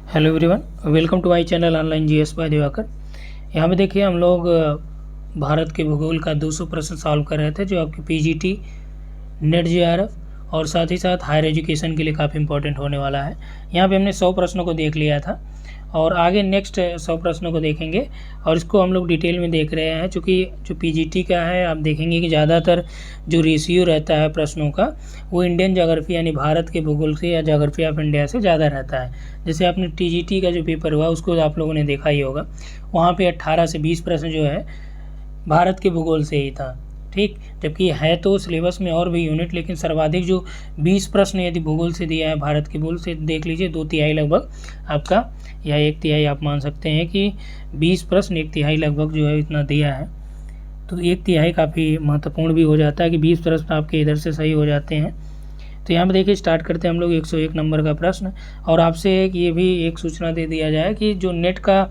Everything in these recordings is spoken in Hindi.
Hello everyone, welcome to my channel online GS by Diwakar. यहाँ पे देखिए हम लोग भारत के भूगोल का 200 प्रश्न सॉल्व कर रहे थे, जो आपके पीजीटी, नेट जेआरएफ और साथ ही साथ हायर एजुकेशन के लिए काफ़ी इंपॉर्टेंट होने वाला है। यहाँ पे हमने 100 प्रश्नों को देख लिया था और आगे नेक्स्ट 100 प्रश्नों को देखेंगे और इसको हम लोग डिटेल में देख रहे हैं। चूँकि जो पीजीटी का है, आप देखेंगे कि ज़्यादातर जो रेशियो रहता है प्रश्नों का वो इंडियन ज्योग्राफी यानी भारत के भूगोल से या ज्योग्राफी ऑफ इंडिया से ज़्यादा रहता है। जैसे आपने टीजीटी का जो पेपर हुआ उसको आप लोगों ने देखा ही होगा, वहाँ पे 18 से 20 प्रश्न जो है भारत के भूगोल से ही था। ठीक, जबकि है तो सिलेबस में और भी यूनिट, लेकिन सर्वाधिक जो 20 प्रश्न यदि भूगोल से दिया है भारत के भूगोल से, देख लीजिए 2/3 लगभग आपका, या 1/3 आप मान सकते हैं कि 20 प्रश्न 1/3 लगभग जो है इतना दिया है। तो 1/3 काफ़ी महत्वपूर्ण भी हो जाता है कि 20 प्रश्न आपके इधर से सही हो जाते हैं। तो यहाँ पे देखिए स्टार्ट करते हैं हम लोग 101 नंबर का प्रश्न। और आपसे ये भी एक सूचना दे दिया जाए कि जो नेट का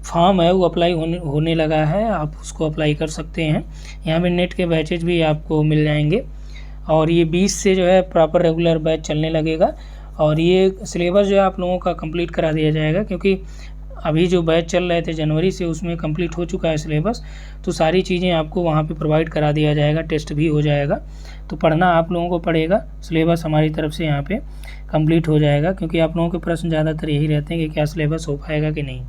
फॉर्म है वो अप्लाई होने लगा है, आप उसको अप्लाई कर सकते हैं। यहाँ पे नेट के बैचेज भी आपको मिल जाएंगे और ये 20 से जो है प्रॉपर रेगुलर बैच चलने लगेगा और ये सिलेबस जो है आप लोगों का कंप्लीट करा दिया जाएगा, क्योंकि अभी जो बैच चल रहे थे जनवरी से उसमें कंप्लीट हो चुका है सिलेबस। तो सारी चीज़ें आपको वहाँ पे प्रोवाइड करा दिया जाएगा, टेस्ट भी हो जाएगा। तो पढ़ना आप लोगों को पड़ेगा, सिलेबस हमारी तरफ से यहाँ पे कंप्लीट हो जाएगा, क्योंकि आप लोगों के प्रश्न ज़्यादातर यही रहते हैं कि क्या सिलेबस हो पाएगा कि नहीं।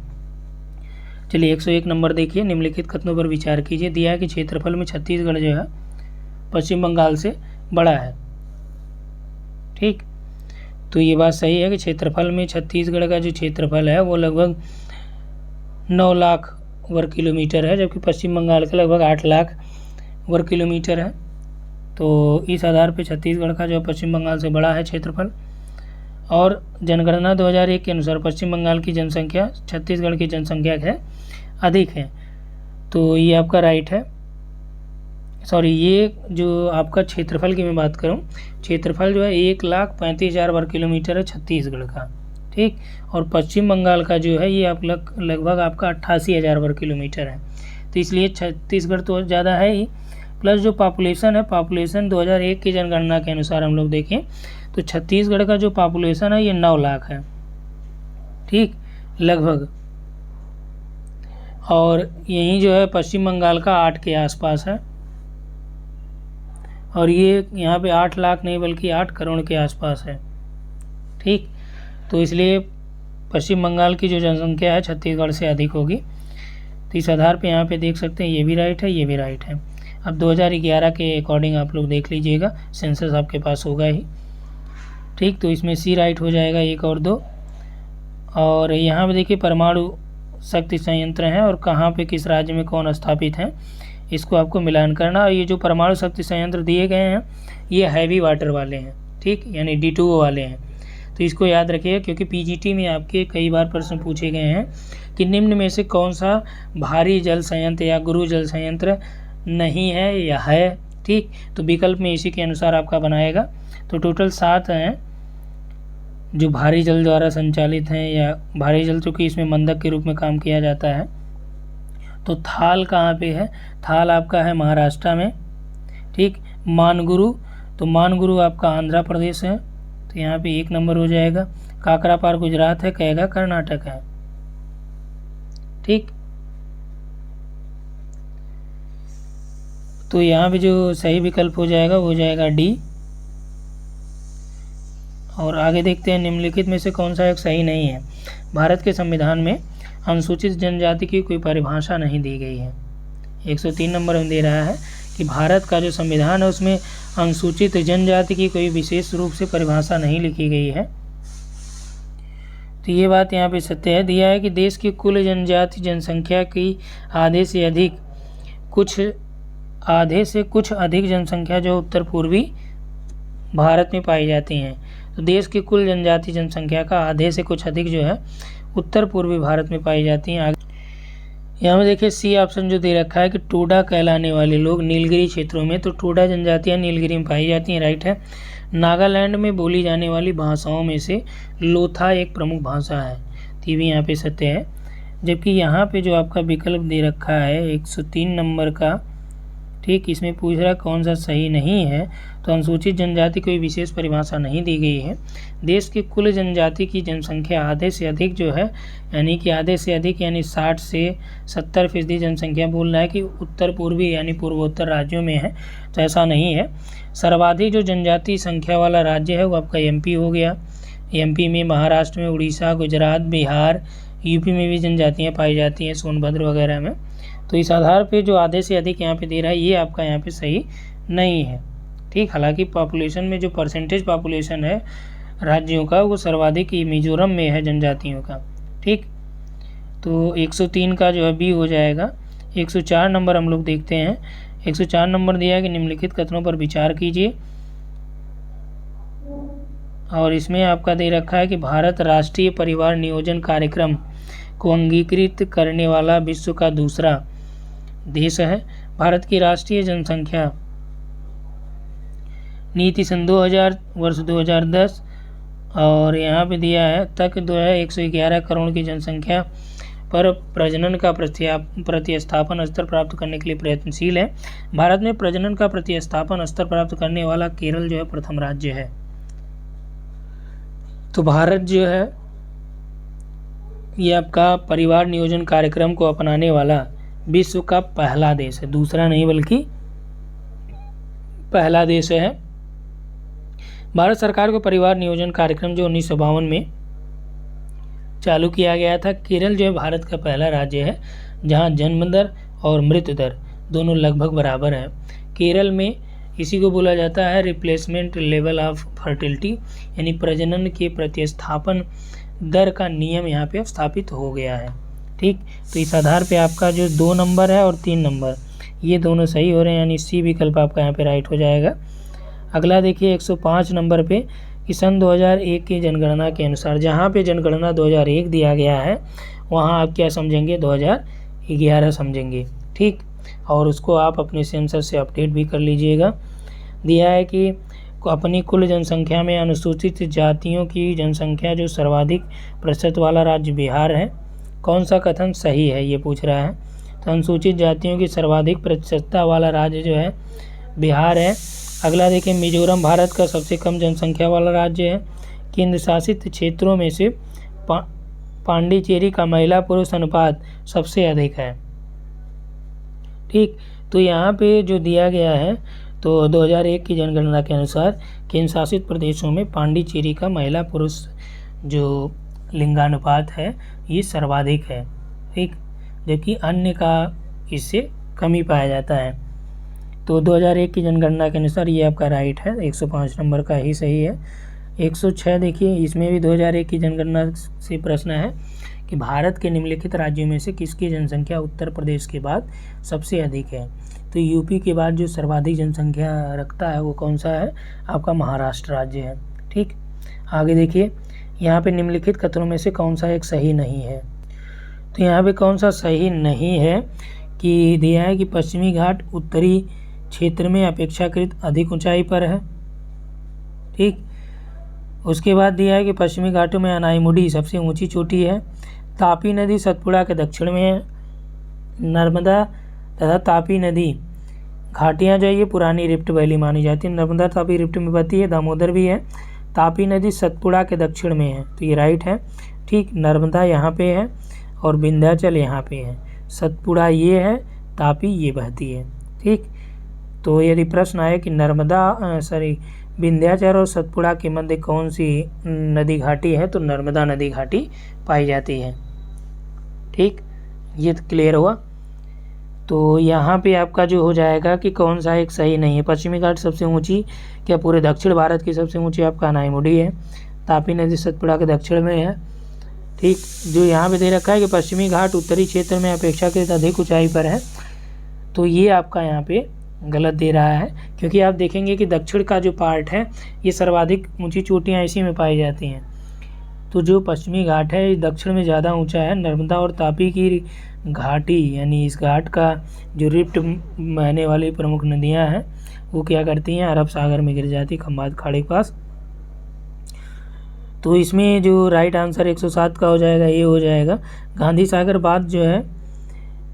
चलिए 101 नंबर देखिए, निम्नलिखित कथनों पर विचार कीजिए। दिया है कि क्षेत्रफल में छत्तीसगढ़ जो है पश्चिम बंगाल से बड़ा है। ठीक, तो ये बात सही है कि क्षेत्रफल में छत्तीसगढ़ का जो क्षेत्रफल है वो लगभग 9 लाख वर्ग किलोमीटर है, जबकि पश्चिम बंगाल का लगभग 8 लाख वर्ग किलोमीटर है। तो इस आधार पर छत्तीसगढ़ का जो पश्चिम बंगाल से बड़ा है क्षेत्रफल। और जनगणना 2001 के अनुसार पश्चिम बंगाल की जनसंख्या छत्तीसगढ़ की जनसंख्या है अधिक है। तो ये आपका राइट है। सॉरी, ये जो आपका क्षेत्रफल की मैं बात करूं, क्षेत्रफल जो है 1,35,000 वर्ग किलोमीटर है छत्तीसगढ़ का। ठीक, और पश्चिम बंगाल का जो है ये आप लगभग आपका 88,000 वर्ग किलोमीटर है। तो इसलिए छत्तीसगढ़ तो ज़्यादा है ही, प्लस जो पॉपुलेशन है, पॉपुलेशन 2001 की जनगणना के अनुसार हम लोग देखें तो छत्तीसगढ़ का जो पॉपुलेशन है ये 9 लाख है। ठीक, लगभग। और यहीं जो है पश्चिम बंगाल का 8 के आसपास है, और ये यहाँ पे 8 लाख नहीं बल्कि 8 करोड़ के आसपास है। ठीक, तो इसलिए पश्चिम बंगाल की जो जनसंख्या है छत्तीसगढ़ से अधिक होगी। तो इस आधार पे यहाँ पे देख सकते हैं ये भी राइट है, ये भी राइट है। अब 2011 के अकॉर्डिंग आप लोग देख लीजिएगा, सेंसस आपके पास होगा ही। ठीक, तो इसमें सी राइट हो जाएगा 1 और 2। और यहाँ पे देखिए परमाणु शक्ति संयंत्र हैं और कहाँ पे किस राज्य में कौन स्थापित है, इसको आपको मिलान करना। और ये जो परमाणु शक्ति संयंत्र दिए गए हैं ये हैवी वाटर वाले हैं, ठीक, यानी D2O वाले हैं। तो इसको याद रखिएगा, क्योंकि पीजीटी में आपके कई बार प्रश्न पूछे गए हैं कि निम्न में से कौन सा भारी जल संयंत्र या गुरु जल संयंत्र नहीं है या है। ठीक, तो विकल्प में इसी के अनुसार आपका बनाएगा। तो टोटल 7 हैं जो भारी जल द्वारा संचालित हैं, या भारी जल चूँकि इसमें मंदक के रूप में काम किया जाता है। तो थाल कहाँ पे है? थाल आपका है महाराष्ट्र में। ठीक, मानगुरु, तो मानगुरु आपका आंध्र प्रदेश है, तो यहाँ पे 1 नंबर हो जाएगा। काकरापार गुजरात है, कैगा कर्नाटक है। ठीक, तो यहाँ पे जो सही विकल्प हो जाएगा वो हो जाएगा डी। और आगे देखते हैं, निम्नलिखित में से कौन सा एक सही नहीं है। भारत के संविधान में अनुसूचित जनजाति की कोई परिभाषा नहीं दी गई है। 103 नंबर में दे रहा है कि भारत का जो संविधान है उसमें अनुसूचित जनजाति की कोई विशेष रूप से परिभाषा नहीं लिखी गई है। तो ये बात यहाँ पे सत्य है। दिया है कि देश की कुल जनजाति जनसंख्या की आधे से कुछ अधिक जनसंख्या जो उत्तर पूर्वी भारत में पाई जाती हैं। तो देश की कुल जनजाति जनसंख्या का आधे से कुछ अधिक जो है उत्तर पूर्वी भारत में पाई जाती हैं। यहाँ में देखिए सी ऑप्शन जो दे रखा है कि टोडा कहलाने वाले लोग नीलगिरी क्षेत्रों में, तो टोडा जनजातियाँ नीलगिरी में पाई जाती हैं, राइट है। नागालैंड में बोली जाने वाली भाषाओं में से लोथा एक प्रमुख भाषा है, तो ये भी यहाँ पे सत्य है। जबकि यहाँ पे जो आपका विकल्प दे रखा है 103 नंबर का, ठीक, इसमें पूछ रहा है कौन सा सही नहीं है, तो अनुसूचित जनजाति कोई विशेष परिभाषा नहीं दी गई है। देश की कुल जनजाति की जनसंख्या आधे से अधिक जो है, यानी कि आधे से अधिक यानी 60 से 70% जनसंख्या बोल रहा है कि उत्तर पूर्वी यानी पूर्वोत्तर राज्यों में है, तो ऐसा नहीं है। सर्वाधिक जो जनजाति संख्या वाला राज्य है वो आपका एमपी हो गया। एमपी में, महाराष्ट्र में, उड़ीसा, गुजरात, बिहार, यूपी में भी जनजातियाँ पाई जाती हैं, सोनभद्र वगैरह में। तो इस आधार पे जो आधे से अधिक यहाँ पे दे रहा है ये आपका यहाँ पे सही नहीं है। ठीक, हालांकि पॉपुलेशन में जो परसेंटेज पॉपुलेशन है राज्यों का वो सर्वाधिक मिजोरम में है जनजातियों का। ठीक, तो 103 का जो है बी हो जाएगा। 104 नंबर हम लोग देखते हैं। 104 नंबर दिया है कि निम्नलिखित कथनों पर विचार कीजिए, और इसमें आपका दे रखा है कि भारत राष्ट्रीय परिवार नियोजन कार्यक्रम को अंगीकृत करने वाला विश्व का दूसरा देश है। भारत की राष्ट्रीय जनसंख्या नीति सन 2000 वर्ष 2010 और यहाँ पे दिया है तक जो है 111 करोड़ की जनसंख्या पर प्रजनन का प्रतिस्थापन स्तर प्राप्त करने के लिए प्रयत्नशील है। भारत में प्रजनन का प्रतिस्थापन स्तर प्राप्त करने वाला केरल जो है प्रथम राज्य है। तो भारत जो है ये आपका परिवार नियोजन कार्यक्रम को अपनाने वाला विश्व का पहला देश है, दूसरा नहीं बल्कि पहला देश है। भारत सरकार को परिवार नियोजन कार्यक्रम जो 1952 में चालू किया गया था। केरल जो है भारत का पहला राज्य है जहां जन्म दर और मृत्यु दर दोनों लगभग बराबर हैं। केरल में इसी को बोला जाता है रिप्लेसमेंट लेवल ऑफ फर्टिलिटी, यानी प्रजनन के प्रतिस्थापन दर का नियम यहाँ पे स्थापित हो गया है। ठीक, तो इस आधार पे आपका जो 2 नंबर है और 3 नंबर ये दोनों सही हो रहे हैं, यानी सी विकल्प आपका यहाँ पे राइट हो जाएगा। अगला देखिए 105 नंबर पे कि सन 2001 की जनगणना के अनुसार, जहाँ पे जनगणना 2001 दिया गया है वहाँ आप क्या समझेंगे, 2011 समझेंगे। ठीक, और उसको आप अपने सेंसर से अपडेट भी कर लीजिएगा। दिया है कि अपनी कुल जनसंख्या में अनुसूचित जातियों की जनसंख्या जो सर्वाधिक प्रतिशत वाला राज्य बिहार है। कौन सा कथन सही है ये पूछ रहा है। तो अनुसूचित जातियों की सर्वाधिक प्रतिशतता वाला राज्य जो है बिहार है। अगला देखिए मिजोरम भारत का सबसे कम जनसंख्या वाला राज्य है। केंद्र शासित क्षेत्रों में से पांडिचेरी का महिला पुरुष अनुपात सबसे अधिक है। ठीक, तो यहाँ पे जो दिया गया है तो 2001 की जनगणना के अनुसार केंद्र शासित प्रदेशों में पांडिचेरी का महिला पुरुष जो लिंगानुपात है ये सर्वाधिक है। ठीक, जबकि अन्य का इससे कम ही पाया जाता है। तो 2001 की जनगणना के अनुसार ये आपका राइट है, 105 नंबर का ही सही है। 106 देखिए, इसमें भी 2001 की जनगणना से प्रश्न है कि भारत के निम्नलिखित राज्यों में से किसकी जनसंख्या उत्तर प्रदेश के बाद सबसे अधिक है। तो यूपी के बाद जो सर्वाधिक जनसंख्या रखता है वो कौन सा है, आपका महाराष्ट्र राज्य है। ठीक, आगे देखिए यहाँ पे निम्नलिखित कथनों में से कौन सा एक सही नहीं है। तो यहाँ पे कौन सा सही नहीं है कि दिया है कि पश्चिमी घाट उत्तरी क्षेत्र में अपेक्षाकृत अधिक ऊंचाई पर है। ठीक, उसके बाद दिया है कि पश्चिमी घाटों में अनाईमुडी सबसे ऊंची चोटी है। तापी नदी सतपुड़ा के दक्षिण में है। नर्मदा तथा तापी नदी घाटियाँ जो है ये पुरानी रिफ्ट वैली मानी जाती है। नर्मदा तापी रिफ्ट में बहती है, दामोदर भी है। तापी नदी सतपुड़ा के दक्षिण में है, तो ये राइट है। ठीक, नर्मदा यहाँ पे है और विंध्याचल यहाँ पे है। सतपुड़ा ये है, तापी ये बहती है। ठीक, तो यदि प्रश्न आए कि विंध्याचल और सतपुड़ा के मध्य कौन सी नदी घाटी है, तो नर्मदा नदी घाटी पाई जाती है। ठीक, ये क्लियर हुआ। तो यहाँ पे आपका जो हो जाएगा कि कौन सा एक सही नहीं है। पश्चिमी घाट सबसे ऊंची, क्या पूरे दक्षिण भारत की सबसे ऊंची आपका अनाईमुडी है। तापी नदी सतपुड़ा के दक्षिण में है। ठीक, जो यहाँ पे दे रखा है कि पश्चिमी घाट उत्तरी क्षेत्र में अपेक्षाकृत अधिक ऊंचाई पर है, तो ये आपका यहाँ पे गलत दे रहा है, क्योंकि आप देखेंगे कि दक्षिण का जो पार्ट है ये सर्वाधिक ऊंची चोटियाँ इसी में पाई जाती हैं। तो जो पश्चिमी घाट है ये दक्षिण में ज़्यादा ऊंचा है। नर्मदा और तापी की घाटी यानी इस घाट का जो रिफ्ट बहने वाली प्रमुख नदियां हैं वो क्या करती हैं, अरब सागर में गिर जाती, खंबात खाड़ी के पास। तो इसमें जो राइट आंसर 107 का हो जाएगा ये हो जाएगा। गांधी सागर बांध जो है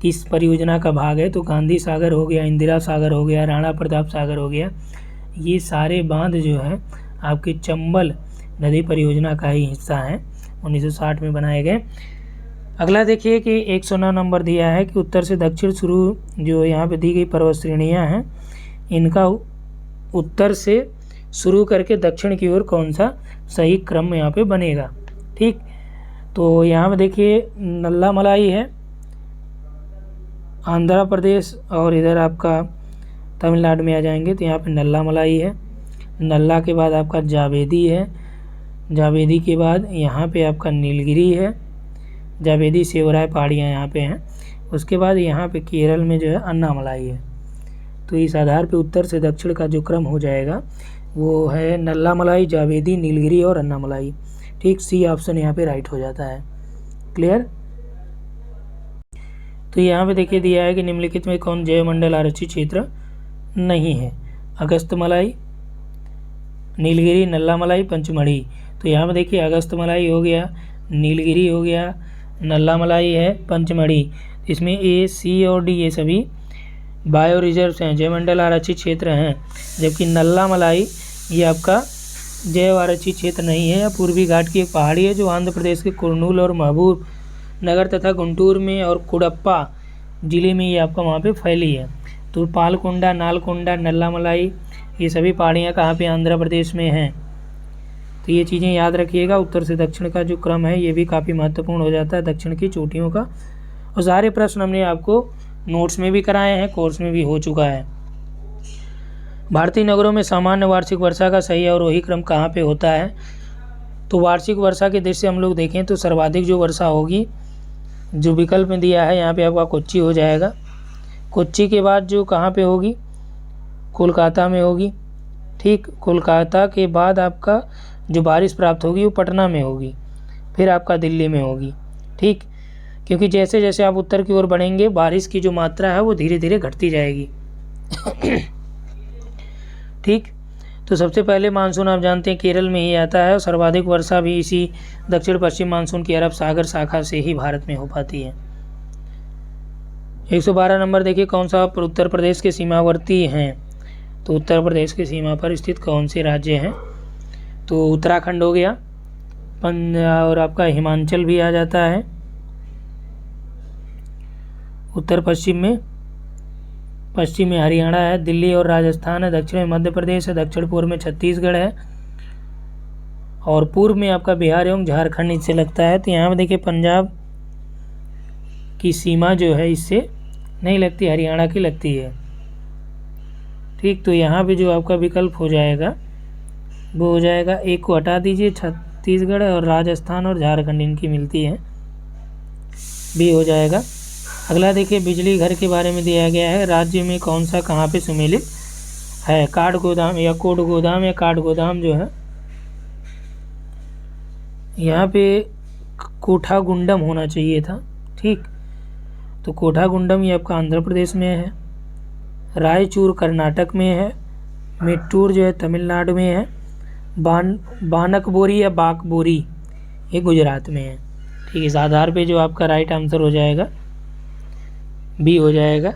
किस परियोजना का भाग है, तो गांधी सागर हो गया, इंदिरा सागर हो गया, राणा प्रताप सागर हो गया, ये सारे बांध जो है आपके चंबल नदी परियोजना का ही हिस्सा है, 1960 में बनाए गए। अगला देखिए कि 109 नंबर दिया है कि उत्तर से दक्षिण शुरू जो यहाँ पे दी गई पर्वत श्रेणियाँ हैं, इनका उत्तर से शुरू करके दक्षिण की ओर कौन सा सही क्रम यहाँ पे बनेगा। ठीक, तो यहाँ पे देखिए नल्लामलाई है आंध्र प्रदेश, और इधर आपका तमिलनाडु में आ जाएंगे तो यहाँ पे नल्लामलाई है। नल्ला के बाद आपका जावेदी है, जावेदी के बाद यहाँ पे आपका नीलगिरी है, जावेदी सेवराय पहाड़ियाँ यहाँ पे हैं। उसके बाद यहाँ पे केरल में जो है अन्नामलाई है। तो इस आधार पे उत्तर से दक्षिण का जो क्रम हो जाएगा वो है नल्लामलाई, जावेदी, नीलगिरी और अन्नामलाई। ठीक, सी ऑप्शन यहाँ पे राइट हो जाता है। क्लियर। तो यहाँ पे देखिए दिया है कि निम्नलिखित में कौन जैवमंडल आरक्षित क्षेत्र नहीं है। अगस्तमलाई, नीलगिरी, नल्लामलाई, पंचमढ़ी। तो यहाँ पे देखिए अगस्तमलाई हो गया, नीलगिरी हो गया, नल्लामलाई है, पंचमढ़ी। इसमें ए, सी और डी ये सभी बायो रिजर्व्स हैं, जैवमंडल आरक्षित क्षेत्र हैं, जबकि नल्लामलाई ये आपका जैव आरक्षित क्षेत्र नहीं है। पूर्वी घाट की एक पहाड़ी है जो आंध्र प्रदेश के कुर्नूल और महबूब नगर तथा गुंटूर में और कुडप्पा जिले में ये आपका वहाँ पे फैली है। तो पालकोंडा, नालकोंडा, नल्लामलाई ये सभी पहाड़ियाँ कहाँ पे आंध्र प्रदेश में हैं। तो ये चीज़ें याद रखिएगा। उत्तर से दक्षिण का जो क्रम है ये भी काफ़ी महत्वपूर्ण हो जाता है दक्षिण की चोटियों का। और सारे प्रश्न हमने आपको नोट्स में भी कराए हैं, कोर्स में भी हो चुका है। भारतीय नगरों में सामान्य वार्षिक वर्षा का सही अवरोही क्रम कहाँ पे होता है। तो वार्षिक वर्षा के दृष्टि से हम लोग देखें तो सर्वाधिक जो वर्षा होगी, जो विकल्प में दिया है यहाँ पे आपका कोच्चि हो जाएगा। कोच्चि के बाद जो कहाँ पे होगी, कोलकाता में होगी। ठीक, कोलकाता के बाद आपका जो बारिश प्राप्त होगी वो पटना में होगी, फिर आपका दिल्ली में होगी। ठीक, क्योंकि जैसे जैसे आप उत्तर की ओर बढ़ेंगे बारिश की जो मात्रा है वो धीरे धीरे घटती जाएगी। ठीक, तो सबसे पहले मानसून आप जानते हैं केरल में ही आता है, और सर्वाधिक वर्षा भी इसी दक्षिण पश्चिम मानसून की अरब सागर शाखा से ही भारत में हो पाती है। 112 नंबर देखिए कौन सा उत्तर प्रदेश के सीमावर्ती हैं। तो उत्तर प्रदेश की सीमा पर स्थित कौन से राज्य हैं। तो उत्तराखंड हो गया, और आपका हिमाचल भी आ जाता है उत्तर पश्चिम में हरियाणा है, दिल्ली और राजस्थान है, दक्षिण में मध्य प्रदेश है, दक्षिण पूर्व में छत्तीसगढ़ है, और पूर्व में आपका बिहार एवं झारखंड इससे लगता है। तो यहाँ पे देखिए पंजाब की सीमा जो है इससे नहीं लगती, हरियाणा की लगती है। ठीक, तो यहाँ पे जो आपका विकल्प हो जाएगा वो हो जाएगा, एक को हटा दीजिए, छत्तीसगढ़ और राजस्थान और झारखंड इनकी मिलती है, भी हो जाएगा। अगला देखिए बिजली घर के बारे में दिया गया है, राज्य में कौन सा कहाँ पे सुमेलित है। काठ गोदाम या कोट गोदाम या काठ गोदाम जो है यहाँ पे कोठागुंडम होना चाहिए था। ठीक, तो कोठागुंडम ये आपका आंध्र प्रदेश में है, रायचूर कर्नाटक में है, मेट्टूर जो है तमिलनाडु में है, बानकबोरी या बाकबोरी ये गुजरात में है। ठीक, इस आधार पे जो आपका राइट आंसर हो जाएगा बी हो जाएगा।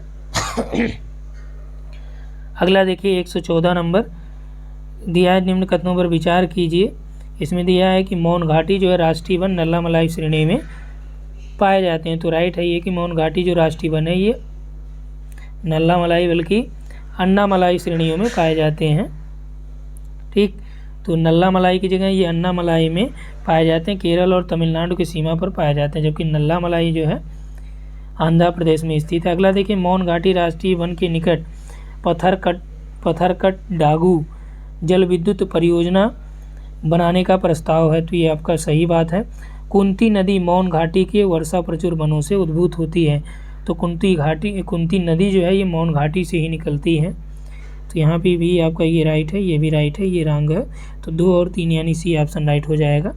अगला देखिए 114 नंबर दिया है, निम्न कथनों पर विचार कीजिए। इसमें दिया है कि मौन घाटी जो है राष्ट्रीय वन नल्लामलाई श्रेणी में पाए जाते हैं। तो राइट है ये कि मौन घाटी जो राष्ट्रीय वन है ये नल्लामलाई बल्कि अन्नामलाई श्रेणियों में पाए जाते हैं। ठीक, तो नल्लामलाई की जगह ये अन्नामलाई में पाए जाते हैं, केरल और तमिलनाडु की सीमा पर पाए जाते हैं, जबकि नल्लामलाई जो है आंध्र प्रदेश में स्थित है। अगला देखिए मौन घाटी राष्ट्रीय वन के निकट पत्थरकट डागू जल विद्युत परियोजना बनाने का प्रस्ताव है। तो ये आपका सही बात है। कुंती नदी मौन घाटी के वर्षा प्रचुर वनों से उद्भूत होती है। तो कुंती नदी जो है ये मौन घाटी से ही निकलती है। तो यहाँ पे भी आपका ये राइट है, ये भी राइट है, ये रॉन्ग है। तो 2 और 3 यानी सी ऑप्शन राइट हो जाएगा।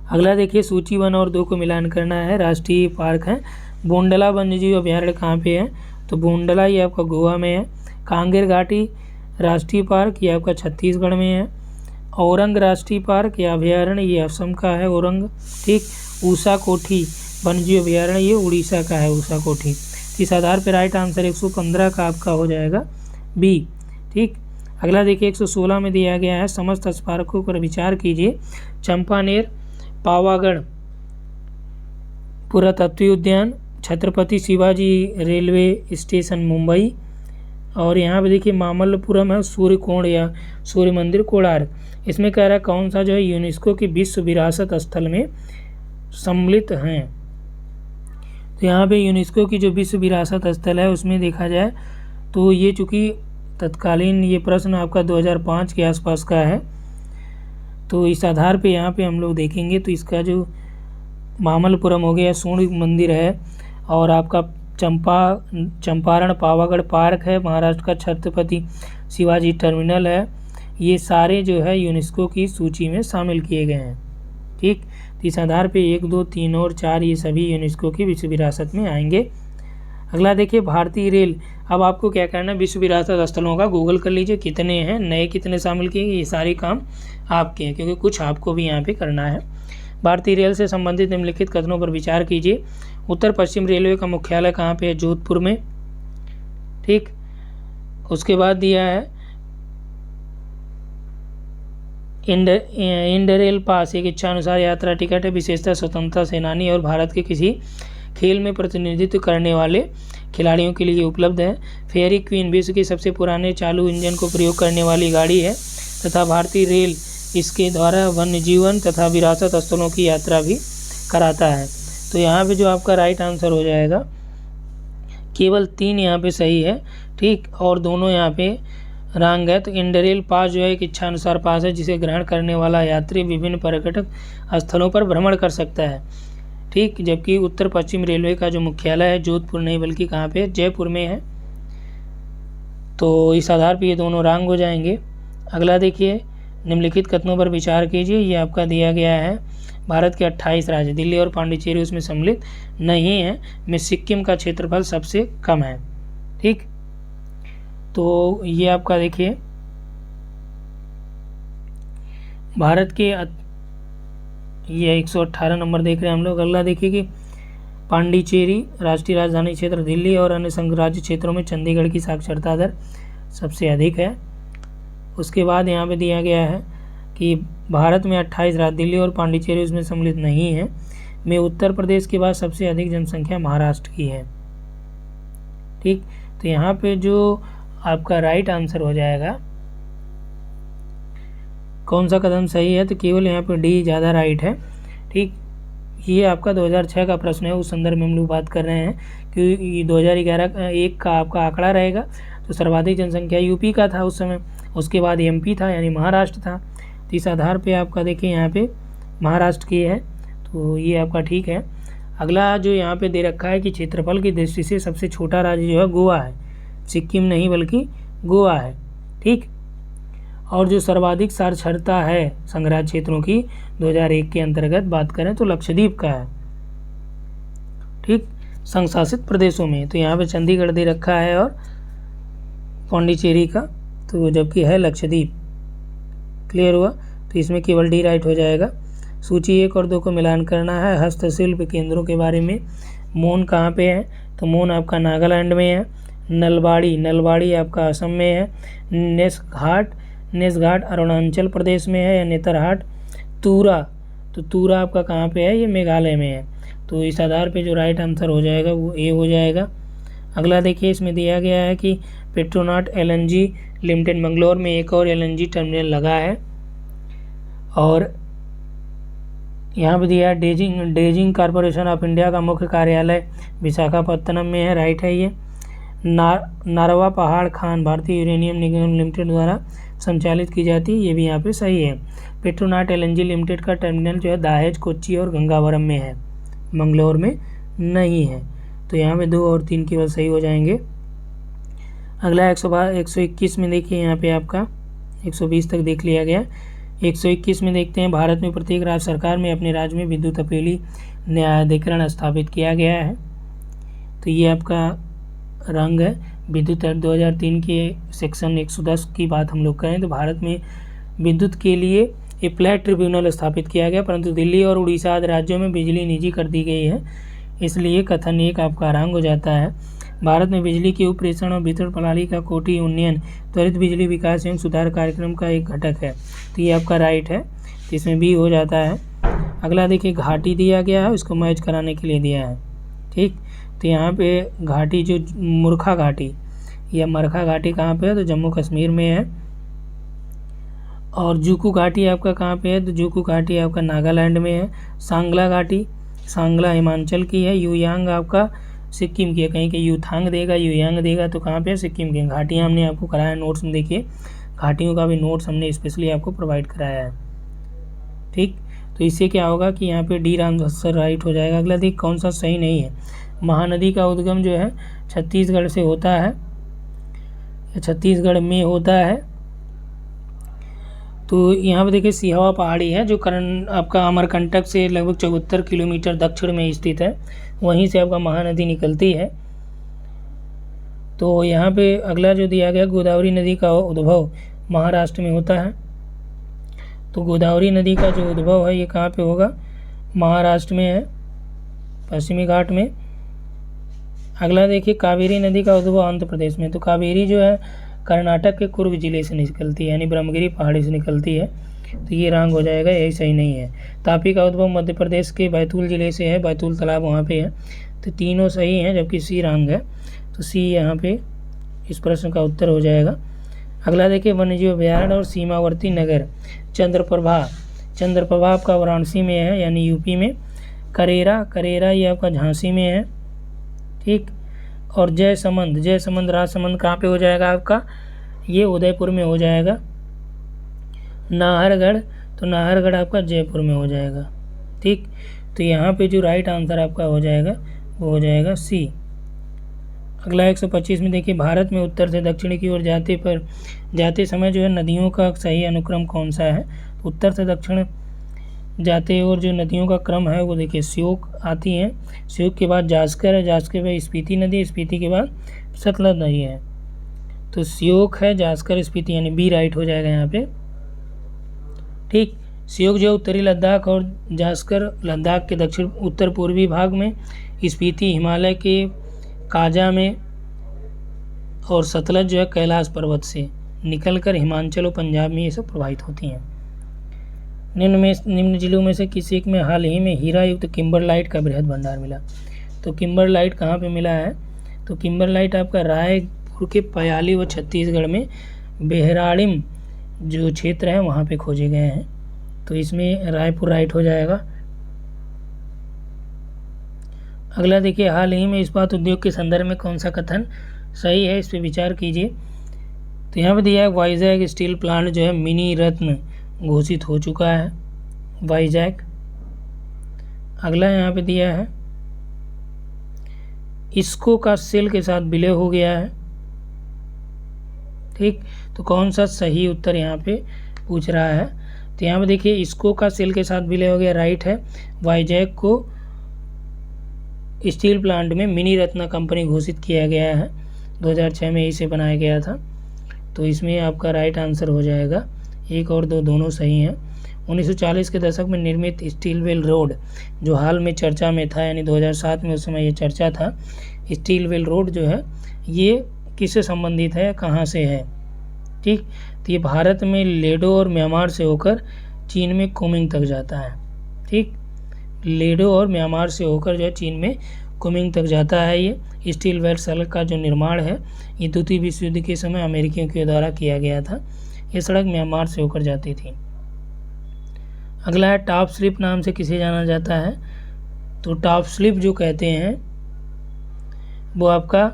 अगला देखिए सूची 1 और 2 को मिलान करना है। राष्ट्रीय पार्क है बोंडला वन्यजीव अभ्यारण्य कहाँ पे है। तो बोंडला ये आपका गोवा में है। कांगेर घाटी राष्ट्रीय पार्क ये आपका छत्तीसगढ़ में है। औरंग राष्ट्रीय पार्क या अभ्यारण्य ये असम का है औरंग। ठीक, ऊषा कोठी वन्यजीव अभ्यारण्य ये उड़ीसा का है ऊषा कोठी। इस आधार पर राइट आंसर 115 का आपका हो जाएगा बी। ठीक, अगला देखिए 116 में दिया गया है, समस्त स्मारकों पर विचार कीजिए। चंपानेर, पावागढ़ पुरातत्व उद्यान, छत्रपति शिवाजी रेलवे स्टेशन मुंबई, और यहाँ पे देखिए मामल्लपुरम है, सूर्यकोण या सूर्य मंदिर कोणार्क। इसमें कह रहा है कौन सा जो है यूनेस्को की विश्व विरासत स्थल में सम्मिलित हैं। तो यहाँ पे यूनेस्को की जो विश्व विरासत स्थल है उसमें देखा जाए तो ये चूँकि तत्कालीन ये प्रश्न आपका 2005 के आसपास का है, तो इस आधार पे यहाँ पे हम लोग देखेंगे तो इसका जो मामल्लपुरम हो गया, सूर्य मंदिर है, और आपका चंपारण पावागढ़ पार्क है, महाराष्ट्र का छत्रपति शिवाजी टर्मिनल है, ये सारे जो है यूनेस्को की सूची में शामिल किए गए हैं। ठीक, तो इस आधार पे 1, 2, 3 और 4 ये सभी यूनेस्को की विश्व विरासत में आएंगे। अगला देखिए भारतीय रेल। अब आपको क्या करना है, विश्व विरासत स्थलों का गूगल कर लीजिए, कितने हैं, नए कितने शामिल किए, ये सारे काम आपके हैं, क्योंकि कुछ आपको भी यहाँ पे करना है। भारतीय रेल से संबंधित निम्नलिखित कथनों पर विचार कीजिए। उत्तर पश्चिम रेलवे का मुख्यालय कहाँ पे है? जोधपुर में। ठीक, उसके बाद दिया है इंडरेल पास एक इच्छानुसार यात्रा टिकट है, विशेषतः स्वतंत्रता सेनानी और भारत के किसी खेल में प्रतिनिधित्व करने वाले खिलाड़ियों के लिए उपलब्ध है। फेयरी क्वीन विश्व की सबसे पुराने चालू इंजन को प्रयोग करने वाली गाड़ी है तथा भारतीय रेल इसके द्वारा वन्य जीवन तथा विरासत स्थलों की यात्रा भी कराता है। तो यहाँ पे जो आपका राइट आंसर हो जाएगा, केवल 3 यहाँ पे सही है। ठीक, और दोनों यहाँ पे रॉन्ग है। तो इंडरेल पास जो है एक इच्छानुसार पास है, जिसे ग्रहण करने वाला यात्री विभिन्न पर्यटक स्थलों पर भ्रमण कर सकता है। ठीक, जबकि उत्तर पश्चिम रेलवे का जो मुख्यालय है जोधपुर नहीं बल्कि कहाँ पे, जयपुर में है। तो इस आधार पर ये दोनों रॉन्ग हो जाएंगे। अगला देखिए, निम्नलिखित कथनों पर विचार कीजिए। ये आपका दिया गया है, भारत के 28 राज्य, दिल्ली और पांडिचेरी उसमें सम्मिलित नहीं है, में सिक्किम का क्षेत्रफल सबसे कम है। ठीक, तो ये आपका देखिए भारत के ये 118 नंबर देख रहे हैं हम लोग। अगला देखिए कि पांडिचेरी राष्ट्रीय राजधानी क्षेत्र दिल्ली और अन्य संघ राज्य क्षेत्रों में चंडीगढ़ की साक्षरता दर सबसे अधिक है। उसके बाद यहाँ पे दिया गया है कि भारत में 28 राज्य, दिल्ली और पांडिचेरी उसमें सम्मिलित नहीं है, में उत्तर प्रदेश के बाद सबसे अधिक जनसंख्या महाराष्ट्र की है। ठीक, तो यहाँ पे जो आपका राइट आंसर हो जाएगा, कौन सा कदम सही है, तो केवल यहाँ पे डी ज़्यादा राइट है। ठीक, ये आपका 2006 का प्रश्न है, उस संदर्भ में हम लोग बात कर रहे हैं कि 2011 का आपका आंकड़ा रहेगा। तो सर्वाधिक जनसंख्या यूपी का था उस समय, उसके बाद एमपी था यानी महाराष्ट्र था। तो इस आधार पे आपका देखिए यहाँ पे महाराष्ट्र की है, तो ये आपका ठीक है। अगला जो यहाँ पे दे रखा है कि क्षेत्रफल की दृष्टि से सबसे छोटा राज्य जो है गोवा है, सिक्किम नहीं बल्कि गोवा है। ठीक, और जो सर्वाधिक साक्षरता है संघराज्य क्षेत्रों की 2001 के अंतर्गत बात करें तो लक्षद्वीप का है। ठीक, संघ शासित प्रदेशों में तो यहाँ पे चंडीगढ़ दे रखा है और पांडिचेरी का, तो जबकि है लक्षद्वीप। क्लियर हुआ, तो इसमें केवल डी राइट हो जाएगा। सूची 1 और 2 को मिलान करना है। हस्तशिल्प केंद्रों के बारे में, मोन कहाँ पे है, तो मोन आपका नागालैंड में है। नलबाड़ी आपका असम में है। नेसघाट अरुणाचल प्रदेश में है या नेतरहाट। तो तूरा आपका कहाँ पे है, ये मेघालय में है। तो इस आधार पे जो राइट आंसर हो जाएगा वो ए हो जाएगा। अगला देखिए, इसमें दिया गया है कि पेट्रोनाट एलएनजी लिमिटेड मंगलोर में एक और एलएनजी टर्मिनल लगा है, और यहाँ पे दिया है ड्रेजिंग कॉरपोरेशन ऑफ इंडिया का मुख्य कार्यालय विशाखापत्तनम में है। राइट है ये। नारवा पहाड़ खान भारतीय यूरेनियम निगम लिमिटेड द्वारा संचालित की जाती है, ये भी यहाँ पे सही है। पेट्रोनाट एलएनजी लिमिटेड का टर्मिनल जो है दाहेज, कोच्चि और गंगावरम में है, मंगलोर में नहीं है। तो यहाँ पे 2 और 3 केवल सही हो जाएंगे। अगला 121 में देखिए, यहाँ पे आपका 120 तक देख लिया गया। 121 में देखते हैं, भारत में प्रत्येक राज्य सरकार में अपने राज्य में विद्युत अपीली न्यायाधिकरण स्थापित किया गया है। तो ये आपका रंग है। विद्युत एक्ट 2003 के सेक्शन 110 की बात हम लोग करें तो भारत में विद्युत के लिए एप्लाइड ट्रिब्यूनल स्थापित किया गया, परंतु दिल्ली और उड़ीसा आदि राज्यों में बिजली निजी कर दी गई है, इसलिए कथन 1 आपका रंग हो जाता है। भारत में बिजली की उपप्रेषण और वितरण प्रणाली का कोटि उन्नयन त्वरित बिजली विकास एवं सुधार कार्यक्रम का एक घटक है। तो ये आपका राइट है, तो इसमें बी हो जाता है। अगला देखिए घाटी दिया गया है, उसको मैच कराने के लिए दिया है। ठीक, तो यहाँ पे घाटी जो मुरखा घाटी या मरखा घाटी कहाँ पे है, तो जम्मू कश्मीर में है। और जुकू घाटी आपका कहाँ पे है, तो जुकू घाटी आपका नागालैंड में है। सांगला घाटी, सांगला हिमाचल की है। युयांग आपका सिक्किम की है। कहीं के यूथांग देगा, युयांग देगा, तो कहाँ पे है, सिक्किम की। घाटियाँ हमने आपको कराया नोट्स में, देखिए घाटियों का भी नोट्स हमने स्पेशली आपको प्रोवाइड कराया है। ठीक, तो इससे क्या होगा कि यहाँ पे डी आंसर राइट हो जाएगा। अगला देखिए कौन सा सही नहीं है। महानदी का उद्गम जो है छत्तीसगढ़ से होता है, या छत्तीसगढ़ में होता है। तो यहाँ पे देखिए सिहावा पहाड़ी है, जो आपका अमरकंटक से लगभग 74 किलोमीटर दक्षिण में स्थित है। वहीं से आपका महानदी निकलती है। तो यहाँ पे अगला जो दिया गया, गोदावरी नदी का उद्भव महाराष्ट्र में होता है। तो गोदावरी नदी का जो उद्भव है ये कहाँ पे होगा, महाराष्ट्र में है, पश्चिमी घाट में। अगला देखिए कावेरी नदी का उद्भव आंध्र प्रदेश में। तो कावेरी जो है कर्नाटक के कुर्ग जिले से निकलती है, यानी ब्रह्मगिरी पहाड़ी से निकलती है। तो ये रॉन्ग हो जाएगा, यही सही नहीं है। तापी का उद्भव मध्य प्रदेश के बैतूल जिले से है, बैतूल तालाब वहाँ पे है। तो तीनों सही हैं, जबकि सी रॉन्ग है। तो सी यहाँ पे इस प्रश्न का उत्तर हो जाएगा। अगला देखिए वन्यजीव अभयारण्य और सीमावर्ती नगर। चंद्रप्रभा, चंद्रप्रभा आपका वाराणसी में है, यानी यूपी में। करेरा, करेरा ये आपका झांसी में है। ठीक, और जयसमंद, जयसमंद राजसमंद कहाँ पे हो जाएगा आपका, ये उदयपुर में हो जाएगा। नाहरगढ़, तो नाहरगढ़ आपका जयपुर में हो जाएगा। ठीक, तो यहाँ पे जो राइट आंसर आपका हो जाएगा वो हो जाएगा सी। अगला 125 में देखिए भारत में उत्तर से दक्षिण की ओर जाते समय जो है नदियों का सही अनुक्रम कौन सा है। उत्तर से दक्षिण जाते और जो नदियों का क्रम है वो देखिए श्योक आती हैं, श्योक के बाद जास्कर है, जास्कर के बाद स्पीति नदी, स्पीति के बाद सतलज नदी है। तो श्योक है, जास्कर, स्पीति, यानी बी राइट हो जाएगा यहाँ पे। ठीक, श्योक जो उत्तरी लद्दाख और जास्कर लद्दाख के दक्षिण उत्तर पूर्वी भाग में, स्पीति हिमालय के काजा में, और सतलज जो है कैलाश पर्वत से निकलकर हिमाचल और पंजाब में ये सब प्रवाहित होती हैं। निम्न जिलों में से किसी एक में हाल ही में हीरा युक्त किम्बरलाइट का बृहद भंडार मिला। तो किम्बरलाइट कहाँ पे मिला है, तो किम्बरलाइट आपका रायपुर के पयाली व छत्तीसगढ़ में बेहराड़िम जो क्षेत्र है वहाँ पे खोजे गए हैं। तो इसमें रायपुर राइट हो जाएगा। अगला देखिए हाल ही में इस्पात उद्योग के संदर्भ में कौन सा कथन सही है, इस पर विचार कीजिए। तो यहाँ पे दिया है वाइजैक स्टील प्लांट जो है मिनी रत्न घोषित हो चुका है, वाइजैक। अगला यहाँ पे दिया है इसको का सेल के साथ विलय हो गया है। ठीक, तो कौन सा सही उत्तर यहाँ पे पूछ रहा है। तो यहाँ पे देखिए इसको का सेल के साथ विलय हो गया, राइट है। वाइजैक को स्टील प्लांट में मिनी रत्न कंपनी घोषित किया गया है, 2006 में इसे बनाया गया था। तो इसमें आपका राइट आंसर हो जाएगा, 1 और 2 दोनों सही हैं। 1940 के दशक में निर्मित स्टील वेल रोड जो हाल में चर्चा में था, यानी 2007 में उस समय ये चर्चा था। स्टील वेल रोड जो है ये किससे संबंधित है, कहाँ से है। ठीक, तो ये भारत में लेडो और म्यांमार से होकर चीन में कुमिंग तक जाता है। ठीक, लेडो और म्यांमार से होकर जो है चीन में कुमिंग तक जाता है। ये स्टील वेल सड़क का जो निर्माण है ये द्वितीय विश्व युद्ध के समय अमेरिकियों के द्वारा किया गया था। ये सड़क म्यांमार से होकर जाती थी। अगला है टॉप स्लिप नाम से किसे जाना जाता है। तो टॉप स्लिप जो कहते हैं वो आपका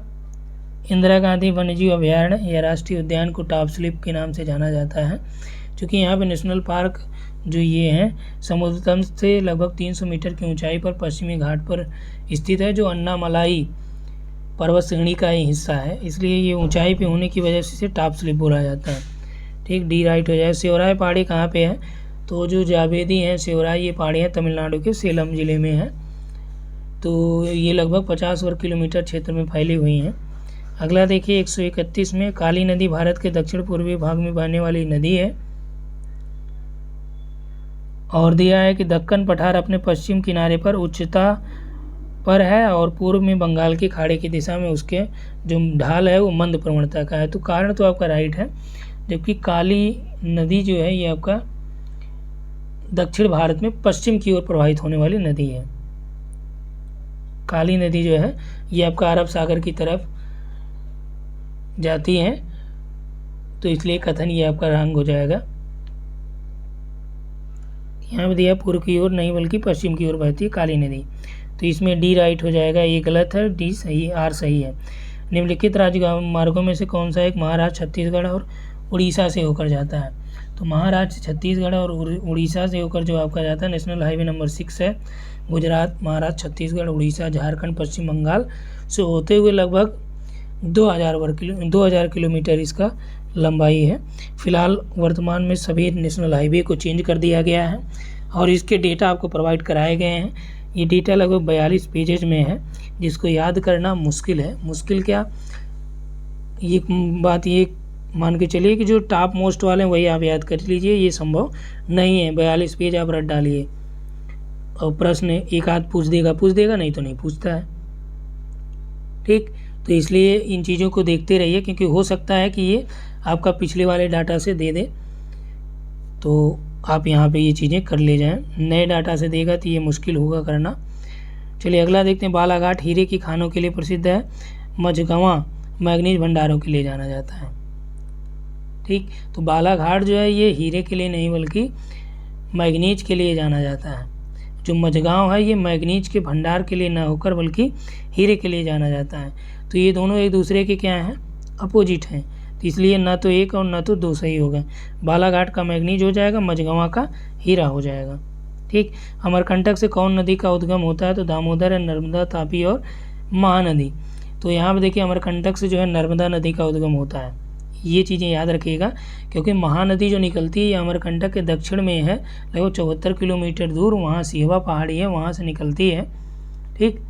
इंदिरा गांधी वन्यजीव अभयारण्य या राष्ट्रीय उद्यान को टॉप स्लिप के नाम से जाना जाता है, क्योंकि यहाँ पे नेशनल पार्क जो ये हैं समुद्र तल से लगभग 300 मीटर की ऊंचाई पर पश्चिमी घाट पर स्थित है, जो अन्नामलाई पर्वत श्रेणी का ही हिस्सा है। इसलिए ये ऊंचाई पे होने की वजह से इसे टॉप स्लिप बोला जाता है। ठीक, डी राइट हो जाए। सेवराय पहाड़ी कहाँ पे है, तो जो जावेदी हैं सेवराय ये पहाड़ियाँ तमिलनाडु के सेलम ज़िले में है। तो ये लगभग 50 वर्ग किलोमीटर क्षेत्र में फैली हुई हैं। अगला देखिए 131 में काली नदी भारत के दक्षिण पूर्वी भाग में बहने वाली नदी है। और दिया है कि दक्कन पठार अपने पश्चिम किनारे पर उच्चता पर है और पूर्व में बंगाल की खाड़ी की दिशा में उसके जो ढाल है वो मंद प्रवणता का है। तो कारण तो आपका राइट है। जबकि काली नदी जो है ये आपका दक्षिण भारत में पश्चिम की ओर प्रवाहित होने वाली नदी है। काली नदी जो है ये आपका अरब सागर की तरफ जाती है, तो इसलिए कथन ये आपका रंग हो जाएगा। यहाँ पे दिया पूर्व की ओर नहीं बल्कि पश्चिम की ओर बहती है काली नदी, तो इसमें डी राइट हो जाएगा, ये गलत है, डी सही, आर सही है। निम्नलिखित राजमार्गों में से कौन सा एक महाराष्ट्र, छत्तीसगढ़ और उड़ीसा से होकर जाता है? तो महाराष्ट्र, छत्तीसगढ़ और उड़ीसा से होकर जो आपका जाता है नेशनल हाईवे नंबर 6 है। गुजरात, महाराष्ट्र, छत्तीसगढ़, उड़ीसा, झारखंड, पश्चिम बंगाल से होते हुए लगभग 2000 किलोमीटर इसका लंबाई है। फिलहाल वर्तमान में सभी नेशनल हाईवे को चेंज कर दिया गया है और इसके डेटा आपको प्रोवाइड कराए गए हैं। ये डेटा लगभग 42 पेजेज में है, जिसको याद करना मुश्किल है। मुश्किल क्या, ये बात ये मान के चलिए कि जो टॉप मोस्ट वाले हैं वही आप याद कर लीजिए, ये संभव नहीं है। 42 पेज आप रट डालिए और प्रश्न एक आध पूछ देगा, नहीं तो नहीं पूछता है। ठीक, तो इसलिए इन चीज़ों को देखते रहिए, क्योंकि हो सकता है कि ये आपका पिछले वाले डाटा से दे दे, तो आप यहाँ पे ये चीज़ें कर ले जाएं। नए डाटा से देगा तो ये मुश्किल होगा करना। चलिए अगला देखते हैं। बालाघाट हीरे की खानों के लिए प्रसिद्ध है, मझगवां मैग्नीज भंडारों के लिए जाना जाता है। ठीक, तो बालाघाट जो है ये हीरे के लिए नहीं बल्कि मैग्नीज के लिए जाना जाता है। जो मझगांव है ये मैग्नीज के भंडार के लिए ना होकर बल्कि हीरे के लिए जाना जाता है। तो ये दोनों एक दूसरे के क्या हैं, अपोजिट हैं, तो इसलिए ना तो एक और ना तो दो सही होगा। बालाघाट का मैग्नीज हो जाएगा, मझगवां का हीरा हो जाएगा। ठीक, अमरकंटक से कौन नदी का उद्गम होता है? तो दामोदर है, नर्मदा, तापी और महानदी। तो यहाँ पे देखिए अमरकंटक से जो है नर्मदा नदी का उद्गम होता है, ये चीज़ें याद रखिएगा, क्योंकि महानदी जो निकलती है ये अमरकंटक के दक्षिण में है, लगभग 74 किलोमीटर दूर, वहाँ सिहवा पहाड़ी है, वहाँ से निकलती है। ठीक,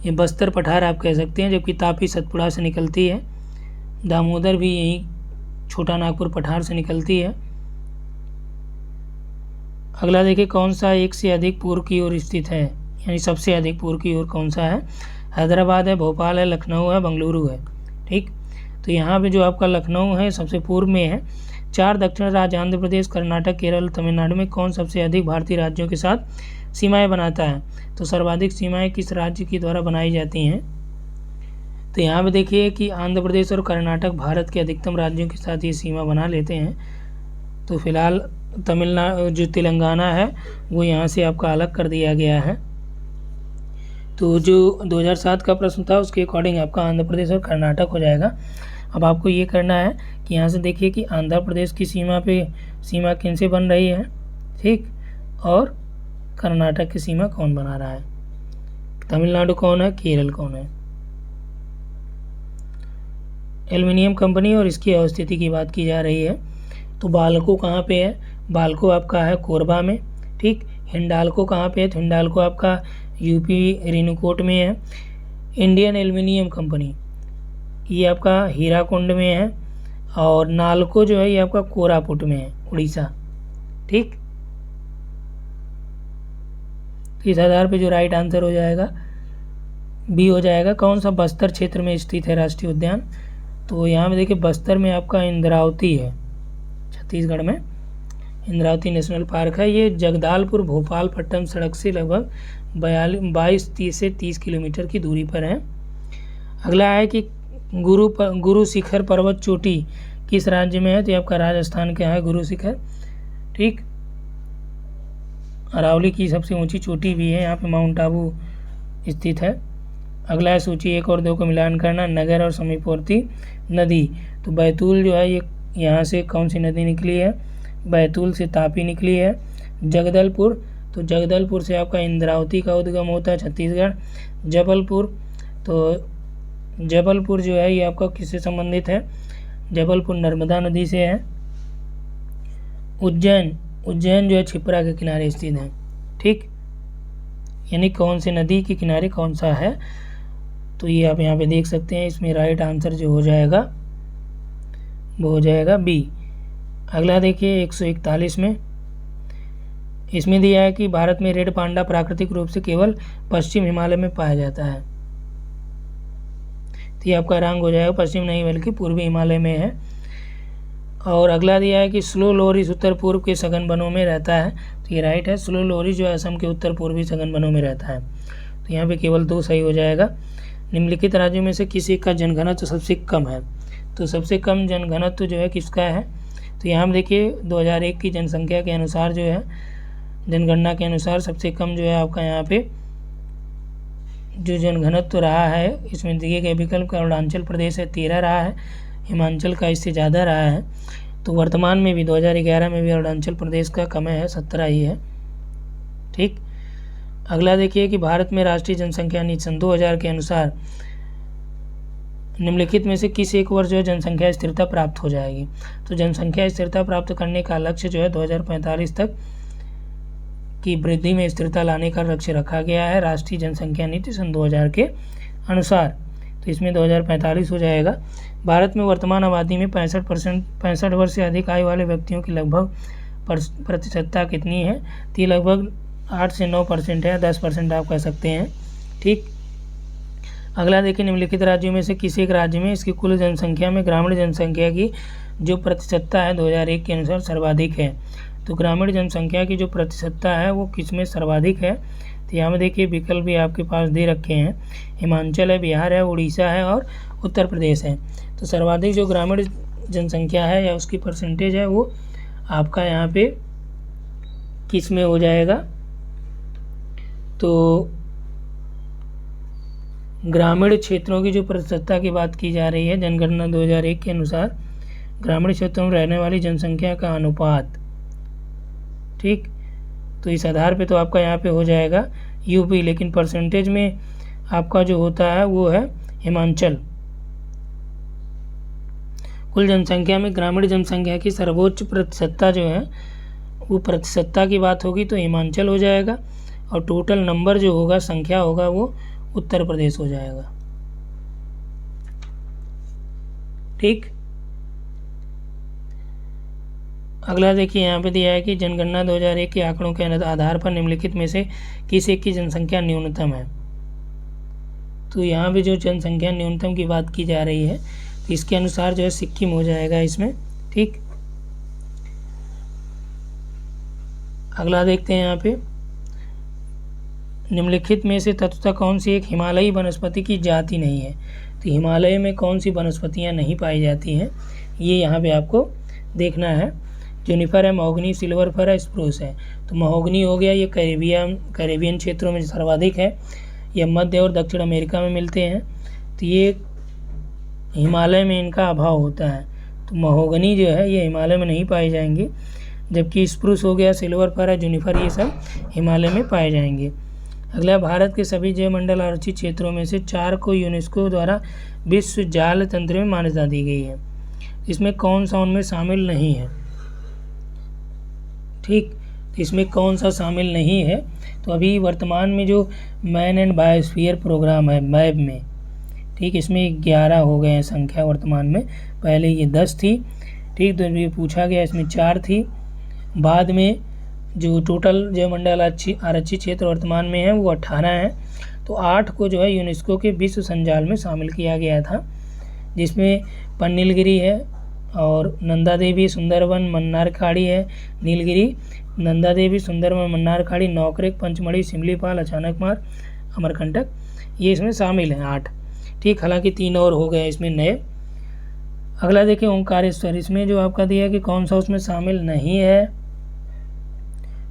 ये बस्तर पठार आप कह सकते हैं, जबकि तापी सतपुड़ा से निकलती है। दामोदर भी यहीं छोटा नागपुर पठार से निकलती है। अगला देखिए, कौन सा एक से अधिक पूर्व की ओर स्थित है, यानी सबसे अधिक पूर्व की ओर कौन सा है? हैदराबाद है, भोपाल है, लखनऊ है, बेंगलुरु है। ठीक, तो यहाँ पे जो आपका लखनऊ है सबसे पूर्व में है। 4 दक्षिण राज्य आंध्र प्रदेश, कर्नाटक, केरल, तमिलनाडु में कौन सबसे अधिक भारतीय राज्यों के साथ सीमाएं बनाता है? तो सर्वाधिक सीमाएं किस राज्य के द्वारा बनाई जाती हैं? तो यहाँ पे देखिए कि आंध्र प्रदेश और कर्नाटक भारत के अधिकतम राज्यों के साथ ये सीमा बना लेते हैं। तो फिलहाल तमिलनाडु जो तेलंगाना है वो यहाँ से आपका अलग कर दिया गया है। तो जो 2007 का प्रश्न था उसके अकॉर्डिंग आपका आंध्र प्रदेश और कर्नाटक हो जाएगा। अब आपको ये करना है कि यहाँ से देखिए कि आंध्र प्रदेश की सीमा किन से बन रही है, ठीक, और कर्नाटक की सीमा कौन बना रहा है, तमिलनाडु कौन है, केरल कौन है। एल्युमिनियम कंपनी और इसकी अवस्थिति की बात की जा रही है। तो बाल्को कहाँ पे है? बाल्को आपका है कोरबा में। ठीक, हिंडाल्को कहाँ पे है? तो हिंडाल्को आपका यूपी रेणुकूट में है। इंडियन एल्युमिनियम कंपनी ये आपका हीराकुंड में है, और नालको जो है ये आपका कोरापुट में है, उड़ीसा। ठीक, तो इस आधार पे जो राइट आंसर हो जाएगा बी हो जाएगा। कौन सा बस्तर क्षेत्र में स्थित है राष्ट्रीय उद्यान? तो यहाँ पे देखिए बस्तर में आपका इंद्रावती है, छत्तीसगढ़ में इंद्रावती नेशनल पार्क है। ये जगदालपुर भोपालपट्टनम सड़क से लगभग 22 से 30 किलोमीटर की दूरी पर है। अगला है कि गुरु शिखर पर्वत चोटी किस राज्य में है? तो ये आपका राजस्थान का है गुरु शिखर। ठीक, अरावली की सबसे ऊंची चोटी भी है, यहाँ पे माउंट आबू स्थित है। अगला है सूची 1 और 2 को मिलान करना, नगर और समीपवर्ती नदी। तो बैतूल जो है ये यहाँ से कौन सी नदी निकली है? बैतूल से तापी निकली है। जगदलपुर, तो जगदलपुर से आपका इंद्रावती का उद्गम होता है, छत्तीसगढ़। जबलपुर, तो जबलपुर जो है ये आपका किससे संबंधित है? जबलपुर नर्मदा नदी से है। उज्जैन जो है छिप्रा के किनारे स्थित है। ठीक, यानी कौन से नदी के किनारे कौन सा है, तो ये आप यहाँ पे देख सकते हैं। इसमें राइट आंसर जो हो जाएगा वो हो जाएगा बी। अगला देखिए 141 में इसमें दिया है कि भारत में रेड पांडा प्राकृतिक रूप से केवल पश्चिम हिमालय में पाया जाता है। तो ये आपका रंग हो जाएगा, पश्चिम नहीं बल्कि पूर्वी हिमालय में है। और अगला दिया है कि स्लो लोरिस उत्तर पूर्व के सघन वनों में रहता है। तो ये राइट है, स्लो लोरिस जो है असम के उत्तर पूर्वी सघन वनों में रहता है। तो यहाँ पे केवल 2 सही हो जाएगा। निम्नलिखित राज्यों में से किसी का जनघनत्व सबसे कम है। तो सबसे कम जनघनत्व जो है किसका है, तो यहाँ पर देखिए 2001 की जनसंख्या के अनुसार जो है, जनगणना के अनुसार सबसे कम जो है आपका यहाँ पे जो जनघनत्व रहा है, इसमें दिए गए विकल्प का अरुणाचल प्रदेश है 13 रहा है, हिमाचल का इससे ज़्यादा रहा है। तो वर्तमान में भी 2011 में भी अरुणाचल प्रदेश का कम है 17 ही है। ठीक, अगला देखिए कि भारत में राष्ट्रीय जनसंख्या नीति सन 2000 के अनुसार निम्नलिखित में से किस एक वर्ष जो है जनसंख्या स्थिरता प्राप्त हो जाएगी। तो जनसंख्या स्थिरता प्राप्त करने का लक्ष्य जो है 2045 तक की वृद्धि में स्थिरता लाने का लक्ष्य रखा गया है राष्ट्रीय जनसंख्या नीति सन 2000 के अनुसार। तो इसमें 2045 हो जाएगा। भारत में वर्तमान आबादी में 65 वर्ष से अधिक आयु वाले व्यक्तियों की लगभग प्रतिशतता कितनी है, तो ये लगभग 8 से 9% है, 10% आप कह सकते हैं। ठीक, अगला देखिए निम्नलिखित राज्यों में से किसी एक राज्य में इसकी कुल जनसंख्या में ग्रामीण जनसंख्या की जो प्रतिशतता है 2001 के अनुसार सर्वाधिक है। तो ग्रामीण जनसंख्या की जो प्रतिशतता है वो किस में सर्वाधिक है, तो यहाँ में देखिए विकल्प भी आपके पास दे रखे हैं, हिमाचल है, बिहार है, उड़ीसा है और उत्तर प्रदेश है। तो सर्वाधिक जो ग्रामीण जनसंख्या है या उसकी परसेंटेज है वो आपका यहाँ पे किस में हो जाएगा, तो ग्रामीण क्षेत्रों की जो प्रतिशतता की बात की जा रही है जनगणना 2001 के अनुसार ग्रामीण क्षेत्रों में रहने वाली जनसंख्या का अनुपात। ठीक, तो इस आधार पे तो आपका यहाँ पे हो जाएगा यूपी, लेकिन परसेंटेज में आपका जो होता है वो है हिमाचल। कुल जनसंख्या में ग्रामीण जनसंख्या की सर्वोच्च प्रतिशतता जो है वो प्रतिशतता की बात होगी तो हिमाचल हो जाएगा, और टोटल नंबर जो होगा, संख्या होगा, वो उत्तर प्रदेश हो जाएगा। ठीक, अगला देखिए यहाँ पे दिया है कि जनगणना 2001 के आंकड़ों के आधार पर निम्नलिखित में से किस एक की जनसंख्या न्यूनतम है। तो यहाँ पे जो जनसंख्या न्यूनतम की बात की जा रही है तो इसके अनुसार जो है सिक्किम हो जाएगा इसमें। ठीक, अगला देखते हैं यहाँ पे निम्नलिखित में से तत्वतः कौन सी एक हिमालयी वनस्पति की जाति नहीं है। तो हिमालय में कौन सी वनस्पतियाँ नहीं पाई जाती हैं ये यहाँ पे आपको देखना है। जूनिपर है, महोगनी, सिल्वर फर है, स्प्रूस है। तो महोगनी हो गया, ये कैरेबियन क्षेत्रों में सर्वाधिक है, ये मध्य और दक्षिण अमेरिका में मिलते हैं। तो ये हिमालय में इनका अभाव होता है, तो महोगनी जो है ये हिमालय में नहीं पाए जाएंगे, जबकि स्प्रूस हो गया, सिल्वर फर है, जूनिपर, ये सब हिमालय में पाए जाएंगे। अगला, भारत के सभी जैवमंडल आरक्षित क्षेत्रों में से 4 को यूनेस्को द्वारा विश्व जाल तंत्र में मान्यता दी गई है। इसमें कौन सा उनमें शामिल नहीं है। ठीक, तो इसमें कौन सा शामिल नहीं है, तो अभी वर्तमान में जो मैन एंड बायोस्फीयर प्रोग्राम है मैब में, ठीक, इसमें 11 हो गए हैं संख्या वर्तमान में, पहले ये 10 थी। ठीक, तो ये पूछा गया इसमें 4 थी, बाद में जो टोटल जैवमंडल आरक्षित क्षेत्र वर्तमान में है वो 18 है। तो 8 को जो है यूनेस्को के विश्व संजाल में शामिल किया गया था, जिसमें पन्नीलगिरी है और नंदा देवी, सुंदरवन, मन्नार खाड़ी है, नीलगिरी, नंदा देवी, सुंदरवन, मन्नार खाड़ी, नौकरेक, पंचमढ़ी, सिमलीपाल, अचानकमार, अमरकंटक, ये इसमें शामिल हैं 8। ठीक, हालांकि 3 और हो गए इसमें नए। अगला देखिए ओंकारेश्वर, इसमें जो आपका दिया है कि कौन सा उसमें शामिल नहीं है,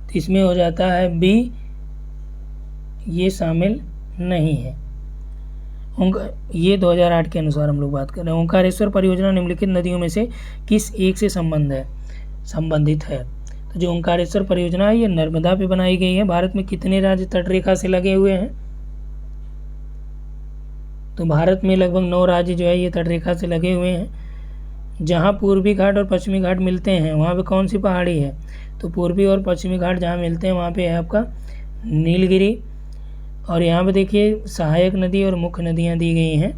तो इसमें हो जाता है बी, ये शामिल नहीं है। ये 2008 के अनुसार हम लोग बात कर रहे हैं। ओंकारेश्वर परियोजना निम्नलिखित नदियों में से किस एक से संबंधित है। तो जो ओंकारेश्वर परियोजना है ये नर्मदा पे बनाई गई है। भारत में कितने राज्य तटरेखा से लगे हुए हैं, तो भारत में लगभग 9 राज्य जो है ये तटरेखा से लगे हुए हैं। जहाँ पूर्वी घाट और पश्चिमी घाट मिलते हैं वहाँ पे कौन सी पहाड़ी है, तो पूर्वी और पश्चिमी घाट जहाँ मिलते हैं वहाँ पे है आपका नीलगिरी। और यहाँ पे देखिए सहायक नदी और मुख्य नदियाँ दी गई हैं।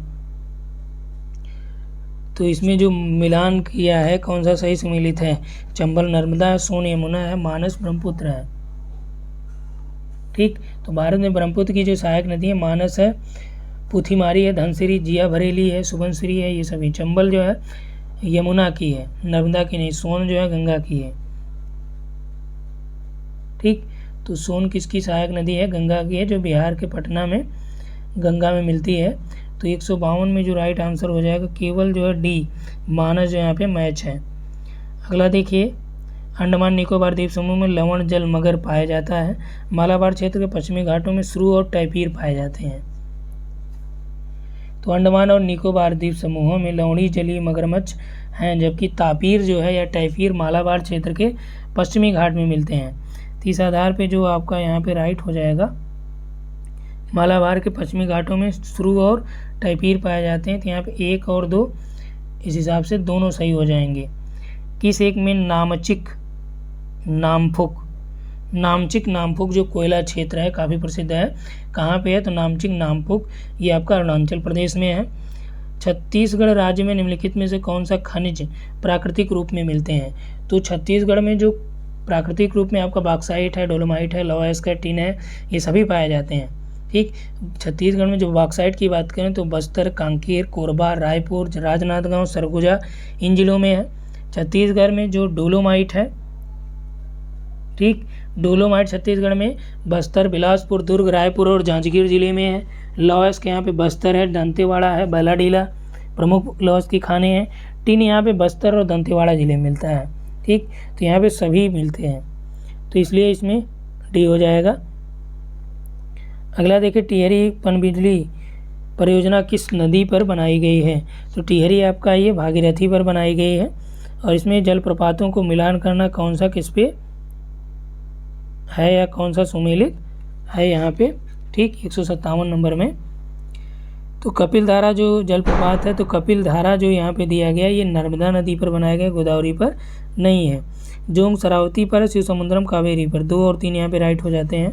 तो इसमें जो मिलान किया है कौन सा सही सम्मिलित है, चंबल नर्मदा है, सोन यमुना है, मानस ब्रह्मपुत्र है। ठीक। तो भारत में ब्रह्मपुत्र की जो सहायक नदी है, मानस है, पुथीमारी है, धनसिरी, जिया भरेली है, सुबनसिरी है, ये सभी। चंबल जो है यमुना की है, नर्मदा की नहीं। सोन जो है गंगा की है, ठीक। तो सोन किसकी सहायक नदी है? गंगा की है, जो बिहार के पटना में गंगा में मिलती है। तो 152 में जो राइट आंसर हो जाएगा केवल जो है डी, मानस जो यहाँ पे मैच है। अगला देखिए, अंडमान निकोबार द्वीप समूह में लवण जल मगर पाया जाता है। मालाबार क्षेत्र के पश्चिमी घाटों में श्रू और टैपीर पाए जाते हैं। तो अंडमान और निकोबार द्वीप समूहों में लवणी जलीय मगरमच्छ हैं, जबकि तापीर जो है या टैपीर मालाबार क्षेत्र के पश्चिमी घाट में मिलते हैं। तो इस आधार पे जो आपका यहाँ पे राइट हो जाएगा, मालाबार के पश्चिमी घाटों में श्रू और टैपीर पाए जाते हैं। तो यहाँ पे 1 और 2 इस हिसाब से दोनों सही हो जाएंगे। किस एक में नामचिक नामफुक जो कोयला क्षेत्र है, काफ़ी प्रसिद्ध है, कहाँ पे है? तो नामचिक नामफुक ये आपका अरुणाचल प्रदेश में है। छत्तीसगढ़ राज्य में निम्नलिखित में से कौन सा खनिज प्राकृतिक रूप में मिलते हैं? तो छत्तीसगढ़ में जो प्राकृतिक रूप में आपका बॉक्साइट है, डोलोमाइट है, लोहा एस्केट, टिन है, ये सभी पाए जाते हैं, ठीक। छत्तीसगढ़ में जो बॉक्साइट की बात करें तो बस्तर, कांकेर, कोरबा, रायपुर, राजनांदगांव, सरगुजा इन जिलों में है। छत्तीसगढ़ में जो डोलोमाइट है, ठीक, डोलोमाइट छत्तीसगढ़ में बस्तर, बिलासपुर, दुर्ग, रायपुर और जांजगीर जिले में है। लॉयस के यहाँ पे बस्तर है, दंतेवाड़ा है, बैलाडीला प्रमुख लॉयस की खाने हैं। टिन यहाँ पे बस्तर और दंतेवाड़ा जिले में मिलता है, ठीक। तो यहाँ पे सभी मिलते हैं, तो इसलिए इसमें डी हो जाएगा। अगला देखिए, टिहरी पनबिजली परियोजना किस नदी पर बनाई गई है? तो टिहरी आपका ये भागीरथी पर बनाई गई है, और इसमें जलप्रपातों को मिलान करना कौन सा किस पे है या कौन सा सुमेलित है यहाँ पे, ठीक, 157 नंबर में। तो कपिल धारा जो जलप्रपात है, तो कपिल धारा जो यहाँ पे दिया गया ये नर्मदा नदी पर बनाया गया, गोदावरी पर नहीं है। जोंग शरावती पर, शिव समुद्रम कावेरी पर। 2 और 3 यहाँ पे राइट हो जाते हैं।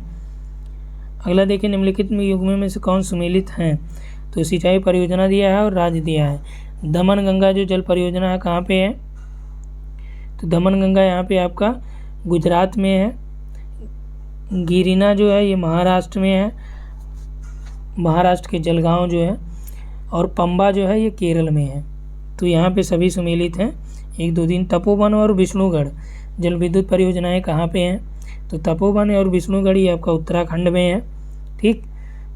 अगला देखिए, निम्नलिखित में युग्मों में से कौन सुमेलित हैं? तो सिंचाई परियोजना दिया है और राज्य दिया है। दमन गंगा जो जल परियोजना है कहाँ पे है? तो दमन गंगा यहाँ पे आपका गुजरात में है। गिरिना जो है ये महाराष्ट्र में है, महाराष्ट्र के जलगांव जो है, और पंबा जो है ये केरल में है। तो यहाँ पे सभी सुमेलित हैं। 1, 2, 3 तपोवन और विष्णुगढ़ जल विद्युत परियोजनाएं कहाँ पे हैं? तो तपोवन और विष्णुगढ़ ये आपका उत्तराखंड में है, ठीक,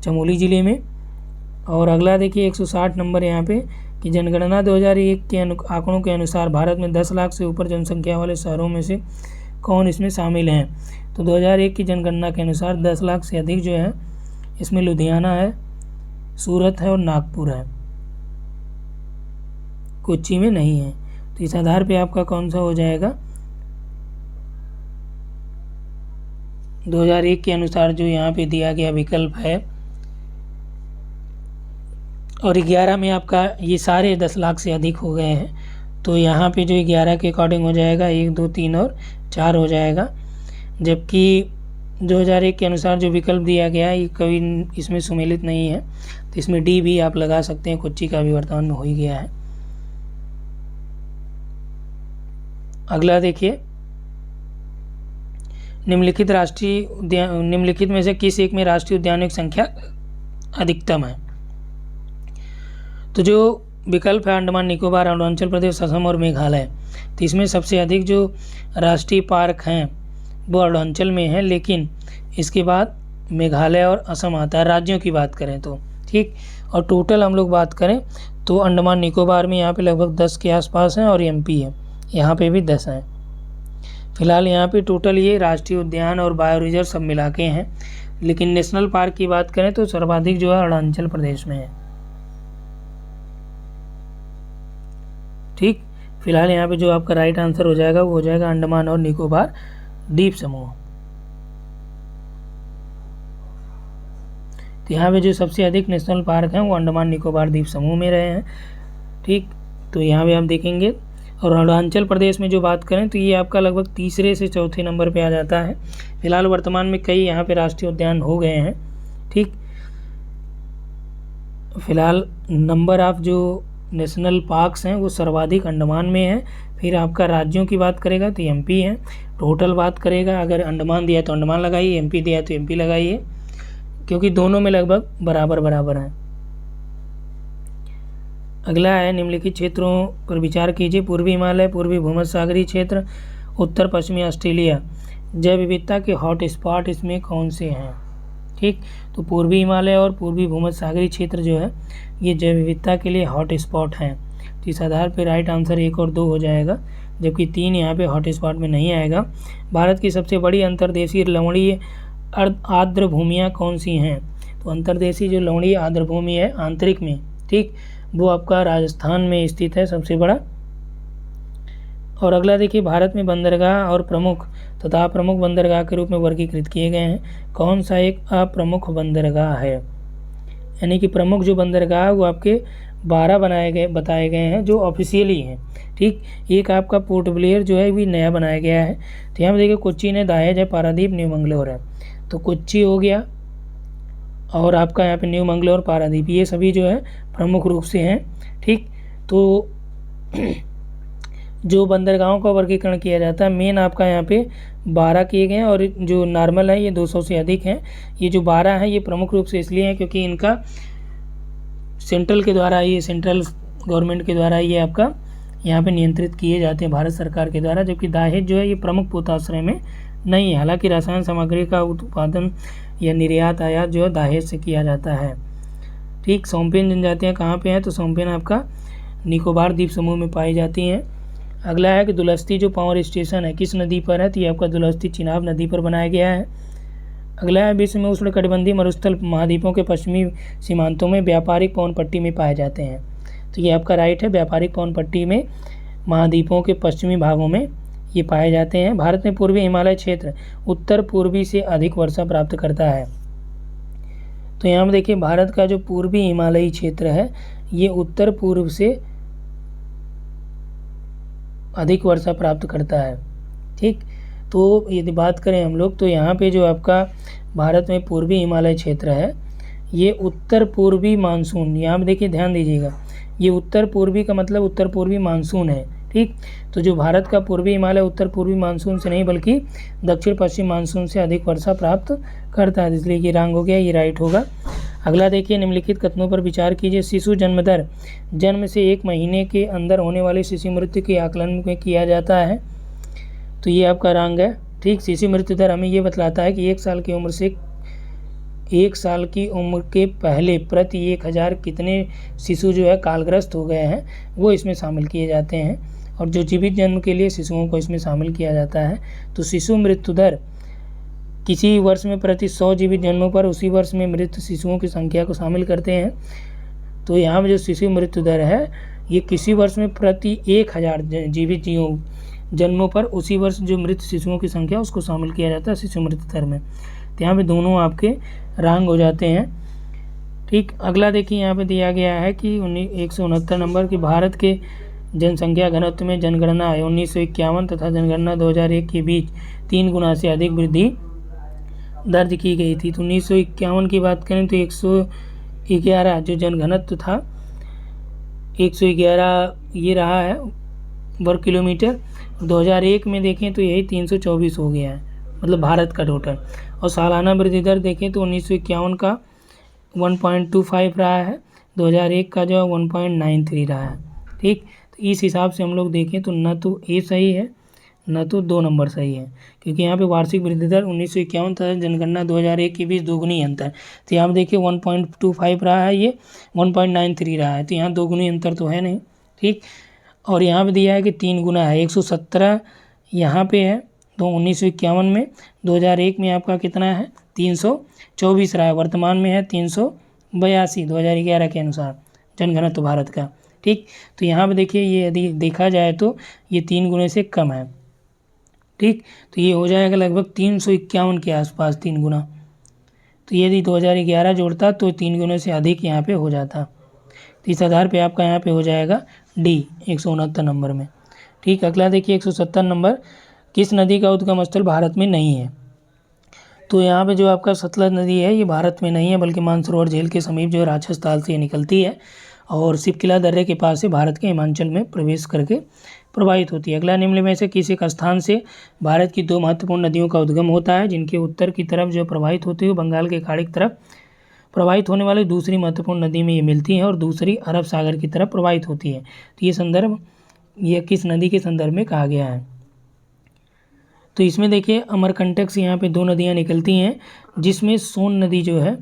चमोली ज़िले में। और अगला देखिए 160 नंबर यहाँ पे कि जनगणना 2001 के आंकड़ों के अनुसार भारत में 10 लाख से ऊपर जनसंख्या वाले शहरों में से कौन इसमें शामिल हैं? तो 2001 की जनगणना के अनुसार 10 लाख से अधिक जो है इसमें लुधियाना है, सूरत है और नागपुर है, कोच्चि में नहीं है। तो इस आधार पे आपका कौन सा हो जाएगा? 2001 के अनुसार जो यहाँ पे दिया गया विकल्प है, और 11 में आपका ये सारे 10 लाख से अधिक हो गए हैं। तो यहाँ पे जो 11 के अकॉर्डिंग हो जाएगा 1, 2, 3 और 4 हो जाएगा। जबकि 2001 के अनुसार जो विकल्प दिया गया है ये कभी इसमें सुमेलित नहीं है, तो इसमें डी भी आप लगा सकते हैं। कोच्चि का भी वर्तमान में हो ही गया है। अगला देखिए, निम्नलिखित में से किस एक में राष्ट्रीय उद्यानों की संख्या अधिकतम है? तो जो विकल्प है अंडमान निकोबार, अरुणाचल प्रदेश, असम और मेघालय। तो इसमें सबसे अधिक जो राष्ट्रीय पार्क हैं वो अरुणाचल में है, लेकिन इसके बाद मेघालय और असम आता है राज्यों की बात करें तो, ठीक। और टोटल हम लोग बात करें तो अंडमान निकोबार में यहाँ पे लगभग 10 के आसपास हैं, और एमपी है यहाँ पे भी 10 हैं। फिलहाल यहाँ पे टोटल ये राष्ट्रीय उद्यान और बायो रिजर्व सब मिला के हैं, लेकिन नेशनल पार्क की बात करें तो सर्वाधिक जो है अरुणाचल प्रदेश में है, ठीक। फिलहाल यहाँ पे जो आपका राइट आंसर हो जाएगा वो हो जाएगा अंडमान और निकोबार द्वीप समूह। तो यहाँ पे जो सबसे अधिक नेशनल पार्क हैं वो अंडमान निकोबार द्वीप समूह में रहे हैं, ठीक। तो यहाँ पे आप देखेंगे, और अरुणाचल प्रदेश में जो बात करें तो ये आपका लगभग तीसरे से चौथे नंबर पे आ जाता है। फिलहाल वर्तमान में कई यहाँ पे राष्ट्रीय उद्यान हो गए हैं, ठीक। फिलहाल नंबर ऑफ जो नेशनल पार्क्स हैं वो सर्वाधिक अंडमान में है। फिर आपका राज्यों की बात करेगा तो एमपी है, टोटल बात करेगा, अगर अंडमान दिया है तो अंडमान लगाइए, एमपी दिया है तो एमपी लगाइए, क्योंकि दोनों में लगभग बराबर बराबर हैं। अगला है निम्नलिखित क्षेत्रों पर विचार कीजिए। पूर्वी हिमालय, पूर्वी भूमध्य सागरीय क्षेत्र, उत्तर पश्चिमी ऑस्ट्रेलिया। जैव विविधता के हॉट स्पॉट इसमें कौन से हैं? ठीक, तो पूर्वी हिमालय और पूर्वी भूमध्य सागरीय क्षेत्र जो है ये जैव विविधता के लिए हॉट स्पॉट हैं। तो इस आधार पर राइट आंसर 1 और 2 हो जाएगा, जबकि 3 यहाँ पे हॉट स्पॉट में नहीं आएगा। भारत की सबसे बड़ी अंतर्देशीय लवणीय आर्द्र भूमियाँ कौन सी हैं? तो अंतर्देशीय जो लवणीय आर्द्र भूमि है आंतरिक में, ठीक, वो आपका राजस्थान में स्थित है सबसे बड़ा। और अगला देखिए, भारत में बंदरगाह और प्रमुख तथा अप्रमुख बंदरगाह के रूप में वर्गीकृत किए गए हैं। कौन सा एक अप्रमुख बंदरगाह है? यानी कि प्रमुख जो बंदरगाह वो आपके 12 बताए गए हैं जो ऑफिशियली हैं। ठीक, एक आपका पोर्ट ब्लेयर जो है भी नया बनाया गया है। तो यहाँ पर देखिए कोच्चि है, दहेज है, पारादीप, न्यू मंगलोर है। तो कोच्चि हो गया और आपका यहाँ पे न्यू मंगलोर, पारादीप, ये सभी जो है प्रमुख रूप से हैं। ठीक, तो जो बंदरगाहों का वर्गीकरण किया जाता है मेन आपका यहाँ पे 12 किए गए हैं और जो नॉर्मल है ये 200 से अधिक हैं। ये जो 12 हैं ये प्रमुख रूप से इसलिए हैं क्योंकि इनका सेंट्रल गवर्नमेंट के द्वारा ये आपका यहाँ पे नियंत्रित किए जाते हैं भारत सरकार के द्वारा। जबकि दहेज जो है ये प्रमुख पोताश्रय में नहीं है। हालांकि रसायन सामग्री का उत्पादन या निर्यात आयात जो है दहेज से किया जाता है। ठीक, सोम्पेन जनजातियाँ कहाँ पे हैं? तो सोम्पेन आपका निकोबार द्वीप समूह में पाई जाती हैं। अगला है कि दुलस्ती जो पावर स्टेशन है किस नदी पर है? तो ये आपका दुलस्ती चिनाब नदी पर बनाया गया है। अगला है विश्व में उष्णकटिबंधीय मरुस्थल महाद्वीपों के पश्चिमी सीमांतों में व्यापारिक पवन पट्टी में पाए जाते हैं। तो ये आपका राइट है, व्यापारिक पवन पट्टी में महाद्वीपों के पश्चिमी भागों में ये पाए जाते हैं। भारत में पूर्वी हिमालय क्षेत्र उत्तर पूर्वी से अधिक वर्षा प्राप्त करता है। तो यहाँ पर देखिए भारत का जो पूर्वी हिमालयी क्षेत्र है ये उत्तर पूर्व से अधिक वर्षा प्राप्त करता है। ठीक, तो यदि बात करें हम लोग तो यहाँ पे जो आपका भारत में पूर्वी हिमालय क्षेत्र है ये उत्तर पूर्वी मानसून, यहाँ पे देखिए ध्यान दीजिएगा, ये उत्तर पूर्वी का मतलब उत्तर पूर्वी मानसून है। ठीक, तो जो भारत का पूर्वी हिमालय उत्तर पूर्वी मानसून से नहीं बल्कि दक्षिण पश्चिम मानसून से अधिक वर्षा प्राप्त करता है, इसलिए ये रंग हो गया, ये राइट होगा। अगला देखिए, निम्नलिखित कथनों पर विचार कीजिए। शिशु जन्म दर, जन्म से 1 महीने के अंदर होने वाली शिशु मृत्यु के आकलन में किया जाता है। तो ये आपका रंग है। ठीक, शिशु मृत्यु दर हमें ये बतलाता है कि 1 साल की उम्र के पहले प्रति 1000 कितने शिशु जो है कालग्रस्त हो गए हैं वो इसमें शामिल किए जाते हैं, और जो जीवित जन्म के लिए शिशुओं को इसमें शामिल किया जाता है। तो शिशु मृत्यु दर किसी वर्ष में प्रति 100 जीवित जन्मों पर उसी वर्ष में मृत शिशुओं की संख्या को शामिल करते हैं। तो यहाँ में जो शिशु मृत्यु दर है ये किसी वर्ष में प्रति 1000 जीवित जन्मों पर उसी वर्ष जो मृत शिशुओं की संख्या उसको शामिल किया जाता है शिशु मृत्यु दर में। तो यहाँ पे दोनों आपके रंग हो जाते हैं। ठीक, अगला देखिए यहाँ पे दिया गया है कि 169 नंबर की भारत के जनसंख्या घनत्व में जनगणना 1951 तथा जनगणना 2001 के बीच 3 गुना से अधिक वृद्धि दर्ज की गई थी। तो 1951 की बात करें तो 111 जो जनघनत्व था 111 ये रहा है वर्ग किलोमीटर। 2001 में देखें तो यही 324 हो गया है, मतलब भारत का टोटल। और सालाना वृद्धि दर देखें तो 1951 का 1.25 रहा है, 2001 का जो है 1.93 रहा है। ठीक, तो इस हिसाब से हम लोग देखें तो न तो ए सही है न तो 2 नंबर सही है, क्योंकि यहाँ पे वार्षिक वृद्धि दर 1951 तथा जनगणना 2001 के बीच दोगुनी अंतर। तो यहाँ पे देखिए 1.25 रहा है, ये 1.93 रहा है, तो यहाँ दोगुनी अंतर तो है नहीं। ठीक, और यहाँ पे दिया है कि 3 गुना है, 117 यहाँ पे है तो 1951 में, 2001 में आपका कितना है 324 रहा है, वर्तमान में है 382 2011 के अनुसार जनघनत्व भारत का। ठीक, तो यहाँ पे देखिए ये यदि देखा जाए तो ये 3 गुने से कम है। ठीक, तो ये हो जाएगा लगभग 351 के आसपास 3 गुना। तो यदि 2011 जोड़ता तो 3 गुने से अधिक यहाँ पे हो जाता। तो इस आधार पे आपका यहाँ पे हो जाएगा डी 169 नंबर में। ठीक, अगला देखिए 170 नंबर, किस नदी का उद्गम स्थल भारत में नहीं है? तो यहाँ पे जो आपका सतलज नदी है ये भारत में नहीं है बल्कि मानसरोवर झील के समीप जो है राक्षस ताल से निकलती है। और शिवकिला दर्रे के पास से भारत के हिमाचल में प्रवेश करके प्रवाहित होती है। अगला, निम्न में से किस एक स्थान से भारत की 2 महत्वपूर्ण नदियों का उद्गम होता है, जिनके उत्तर की तरफ जो प्रवाहित होती है बंगाल के खाड़ी की तरफ प्रवाहित होने वाली दूसरी महत्वपूर्ण नदी में ये मिलती है और दूसरी अरब सागर की तरफ प्रवाहित होती है। तो ये संदर्भ ये किस नदी के संदर्भ में कहा गया है। तो इसमें देखिए अमरकंटक से यहाँ पे 2 नदियाँ निकलती हैं, जिसमें सोन नदी जो है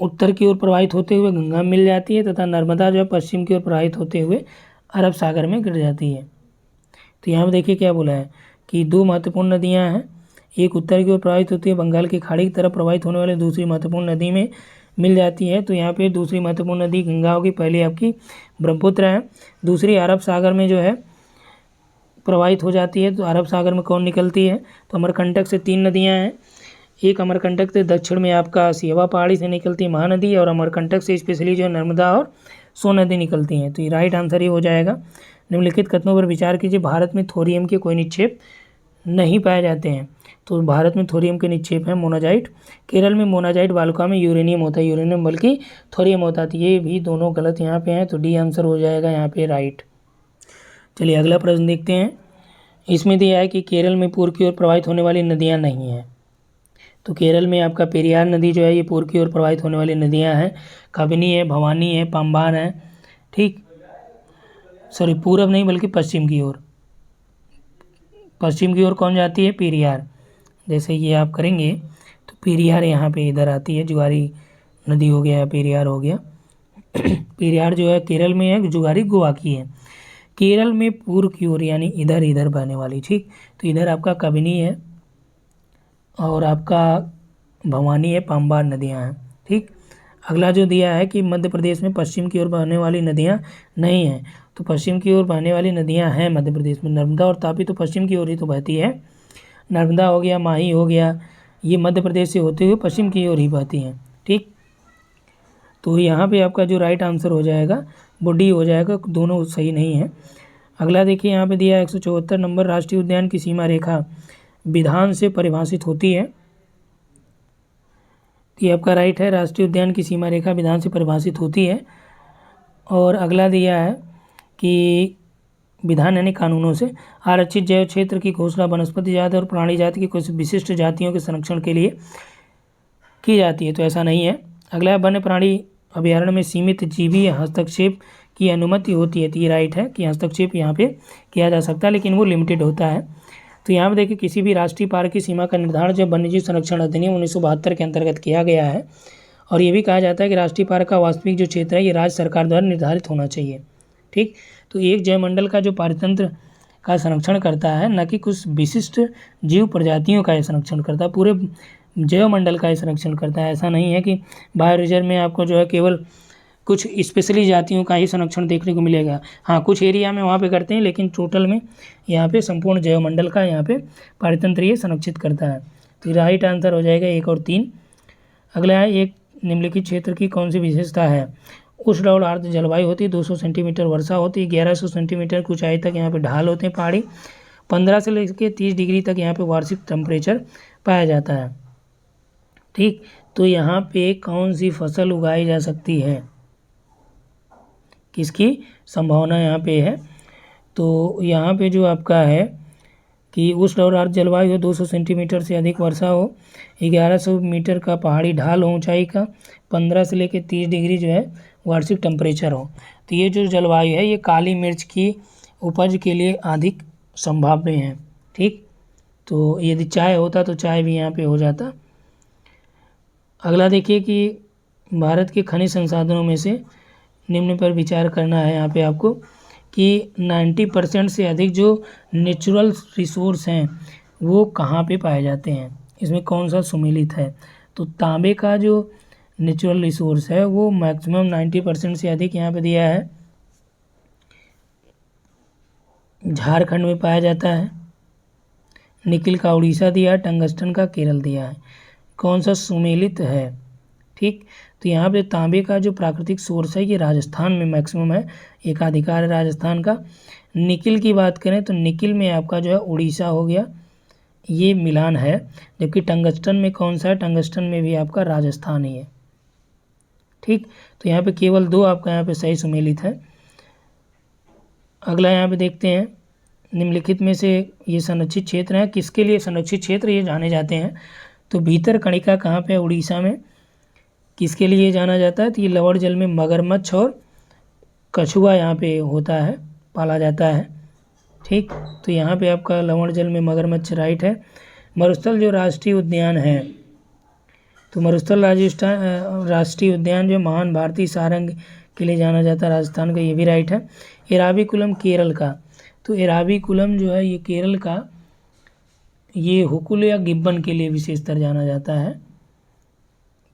उत्तर की ओर प्रवाहित होते हुए गंगा में मिल जाती है तथा नर्मदा जो है पश्चिम की ओर प्रवाहित होते हुए अरब सागर में गिर जाती है। तो यहाँ पर देखिए क्या बोला है कि 2 महत्वपूर्ण नदियाँ हैं, एक उत्तर की ओर प्रवाहित होती है बंगाल की खाड़ी की तरफ प्रवाहित होने वाली दूसरी महत्वपूर्ण नदी में मिल जाती है। तो यहाँ पे दूसरी महत्वपूर्ण नदी गंगा होगी, पहली आपकी ब्रह्मपुत्र है, दूसरी अरब सागर में जो है प्रवाहित हो जाती है। तो अरब सागर में कौन निकलती है, तो अमरकंटक से 3 नदियाँ हैं। एक अमरकंटक से दक्षिण में आपका सियावा पहाड़ी से निकलती है महानदी, और अमरकंटक से स्पेशली जो नर्मदा और सोन नदी निकलती हैं। तो ये राइट आंसर ही हो जाएगा। निम्नलिखित कथनों पर विचार कीजिए। भारत में थोरियम के कोई निक्षेप नहीं पाए जाते हैं। तो भारत में थोरियम के निक्षेप हैं मोनाजाइट। केरल में मोनाजाइट वालुका में यूरेनियम होता है, यूरेनियम बल्कि थोरियम होता है। तो ये भी दोनों गलत यहाँ पे हैं, तो डी आंसर हो जाएगा यहाँ पे राइट। चलिए अगला प्रश्न देखते हैं। इसमें दिया है कि केरल में पूर्व की ओर प्रवाहित होने वाली नदियाँ नहीं हैं। तो केरल में आपका पेरियार नदी जो है ये पूर्व की ओर प्रवाहित होने वाली नदियाँ हैं। कबिनी है, भवानी है, पाम्बान है, ठीक, सॉरी पूर्व नहीं बल्कि पश्चिम की ओर। पश्चिम की ओर कौन जाती है, पेरियार। जैसे ये आप करेंगे तो पेरियार यहाँ पे इधर आती है, जुआरी नदी हो गया, पेरियार हो गया। पेरियार जो है केरल में है, जुआरी गोवा की है। केरल में पूर्व की ओर यानी इधर इधर बहने वाली, ठीक, तो इधर आपका कबिनी है और आपका भवानी है, पाम्बान नदियाँ हैं, ठीक। अगला जो दिया है कि मध्य प्रदेश में पश्चिम की ओर बहने वाली नदियाँ नहीं हैं। तो पश्चिम की ओर बहने वाली नदियाँ हैं मध्य प्रदेश में, नर्मदा और तापी तो पश्चिम की ओर ही तो बहती है। नर्मदा हो गया, माही हो गया, ये मध्य प्रदेश से होते हुए पश्चिम की ओर ही बहती हैं, ठीक। तो यहाँ पे आपका जो राइट आंसर हो जाएगा वो डी हो जाएगा, दोनों सही नहीं है। अगला देखिए यहाँ पे दिया है 174 नंबर, राष्ट्रीय उद्यान की सीमा रेखा विधान से परिभाषित होती है। ये आपका राइट है, राष्ट्रीय उद्यान की सीमा रेखा विधान से परिभाषित होती है। और अगला दिया है कि विधान यानी कानूनों से आरक्षित जैव क्षेत्र की घोषणा वनस्पति जाति और प्राणी जाति की कुछ विशिष्ट जातियों के संरक्षण के लिए की जाती है। तो ऐसा नहीं है। अगला है वन्य प्राणी अभ्यारण्य में सीमित जीवीय हस्तक्षेप की अनुमति होती है। तो ये राइट है कि हस्तक्षेप यहाँ पे किया जा सकता है, लेकिन वो लिमिटेड होता है। तो यहाँ पे देखिए किसी भी राष्ट्रीय पार्क की सीमा का निर्धारण जो वन्यजीव संरक्षण अधिनियम 1972 के अंतर्गत किया गया है। और ये भी कहा जाता है कि राष्ट्रीय पार्क का वास्तविक जो क्षेत्र है ये राज्य सरकार द्वारा निर्धारित होना चाहिए, ठीक। तो एक जैवमंडल का जो पारितंत्र का संरक्षण करता है, न कि कुछ विशिष्ट जीव प्रजातियों का ये संरक्षण करता है, पूरे जैवमंडल का ये संरक्षण करता है। ऐसा नहीं है कि बायो रिजर्व में आपको जो है केवल कुछ स्पेशली जातियों का ही संरक्षण देखने को मिलेगा। हाँ, कुछ एरिया में वहाँ पे करते हैं, लेकिन टोटल में यहाँ पे संपूर्ण जैवमंडल का यहाँ पे पारितंत्र ये संरक्षित करता है। तो राइट आंसर हो जाएगा 1 और 3। अगला है, एक निम्नलिखित क्षेत्र की कौन सी विशेषता है। उष्ण और आर्द्र जलवायु होती है, 200 सेंटीमीटर वर्षा होती है, 1100 सेंटीमीटर की ऊंचाई तक यहाँ पे ढाल होते हैं पहाड़ी, 15 से लेकर 30 डिग्री तक यहाँ पे वार्षिक टेम्परेचर पाया जाता है, ठीक। तो यहाँ पे कौन सी फसल उगाई जा सकती है, किसकी संभावना यहाँ पे है। तो यहाँ पे जो आपका है कि उष्ण और आर्द्र जलवायु हो, 200 सेंटीमीटर से अधिक वर्षा हो, 1100 मीटर का पहाड़ी ढाल हो ऊंचाई का, 15 से लेकर 30 डिग्री जो है वार्षिक टेम्परेचर हो। तो ये जो जलवायु है ये काली मिर्च की उपज के लिए अधिक संभाव्य है, ठीक। तो यदि चाय होता तो चाय भी यहाँ पे हो जाता। अगला देखिए कि भारत के खनिज संसाधनों में से निम्न पर विचार करना है यहाँ पे आपको कि 90% से अधिक जो नेचुरल रिसोर्स हैं वो कहाँ पे पाए जाते हैं, इसमें कौन सा सुमेलित है। तो तांबे का जो नेचुरल रिसोर्स है वो मैक्सिमम 90% से अधिक यहाँ पे दिया है, झारखंड में पाया जाता है। निकिल का उड़ीसा दिया है, टंगस्टन का केरल दिया है, कौन सा सुमेलित है, ठीक। तो यहाँ पे तांबे का जो प्राकृतिक सोर्स है ये राजस्थान में मैक्सिमम है, एकाधिकार है राजस्थान का। निकिल की बात करें तो निकिल में आपका जो है उड़ीसा हो गया, ये मिलान है। जबकि टंगस्टन में कौन सा है, टंगस्टन में भी आपका राजस्थान ही है, ठीक, तो यहाँ पे केवल 2 आपका यहाँ पे सही सुमेलित है। अगला यहाँ पे देखते हैं, निम्नलिखित में से ये संरक्षित क्षेत्र है, किसके लिए संरक्षित क्षेत्र ये जाने जाते हैं? तो भीतरकनिका कहाँ पे है? उड़ीसा में। किसके लिए जाना जाता है? तो ये लवण जल में मगरमच्छ और कछुआ यहाँ पे होता है, पाला जाता है। ठीक, तो यहाँ पे आपका लवण जल में मगरमच्छ राइट है। मरुस्थल जो राष्ट्रीय उद्यान है, तो मरुस्थल राष्ट्रीय उद्यान जो महान भारतीय सारंग के लिए जाना जाता है राजस्थान का, ये भी राइट है। एराविकुलम केरल का, तो एराविकुलम जो है ये केरल का, ये हुकुल या गिब्बन के लिए विशेषतर जाना जाता है।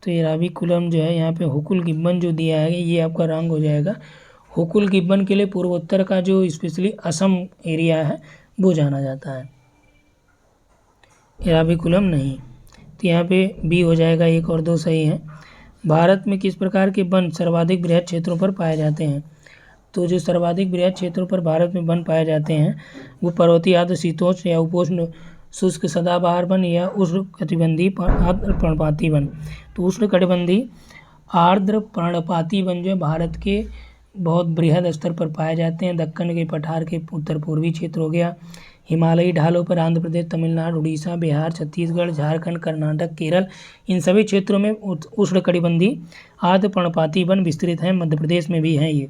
तो एराविकुलम जो है यहाँ पे हुकुल गिब्बन जो दिया है ये आपका रंग हो जाएगा। हुकुल गिब्बन के लिए पूर्वोत्तर का जो स्पेशली असम एरिया है वो जाना जाता है, एराविकुलम नहीं। तो यहाँ पे बी हो जाएगा, 1 और 2 सही है। भारत में किस प्रकार के वन सर्वाधिक बृहद क्षेत्रों पर पाए जाते हैं? तो जो सर्वाधिक बृहद क्षेत्रों पर भारत में वन पाए जाते हैं वो पर्वतीय आर्द्र शीतोष्ण या उपोष्ण शुष्क सदाबहार वन या उष्णकटिबंधीय आर्द्र पर्णपाती वन। तो उष्णकटिबंधीय आर्द्र पर्णपाती वन जो है भारत के बहुत बृहद स्तर पर पाए जाते हैं। दक्कन के पठार के उत्तर पूर्वी क्षेत्र हो गया, हिमालयी ढालों पर आंध्र प्रदेश, तमिलनाडु, उड़ीसा, बिहार, छत्तीसगढ़, झारखंड, कर्नाटक, केरल, इन सभी क्षेत्रों में उष्णकटिबंधीय आर्द्र पर्णपाती वन विस्तृत हैं। मध्य प्रदेश में भी हैं ये।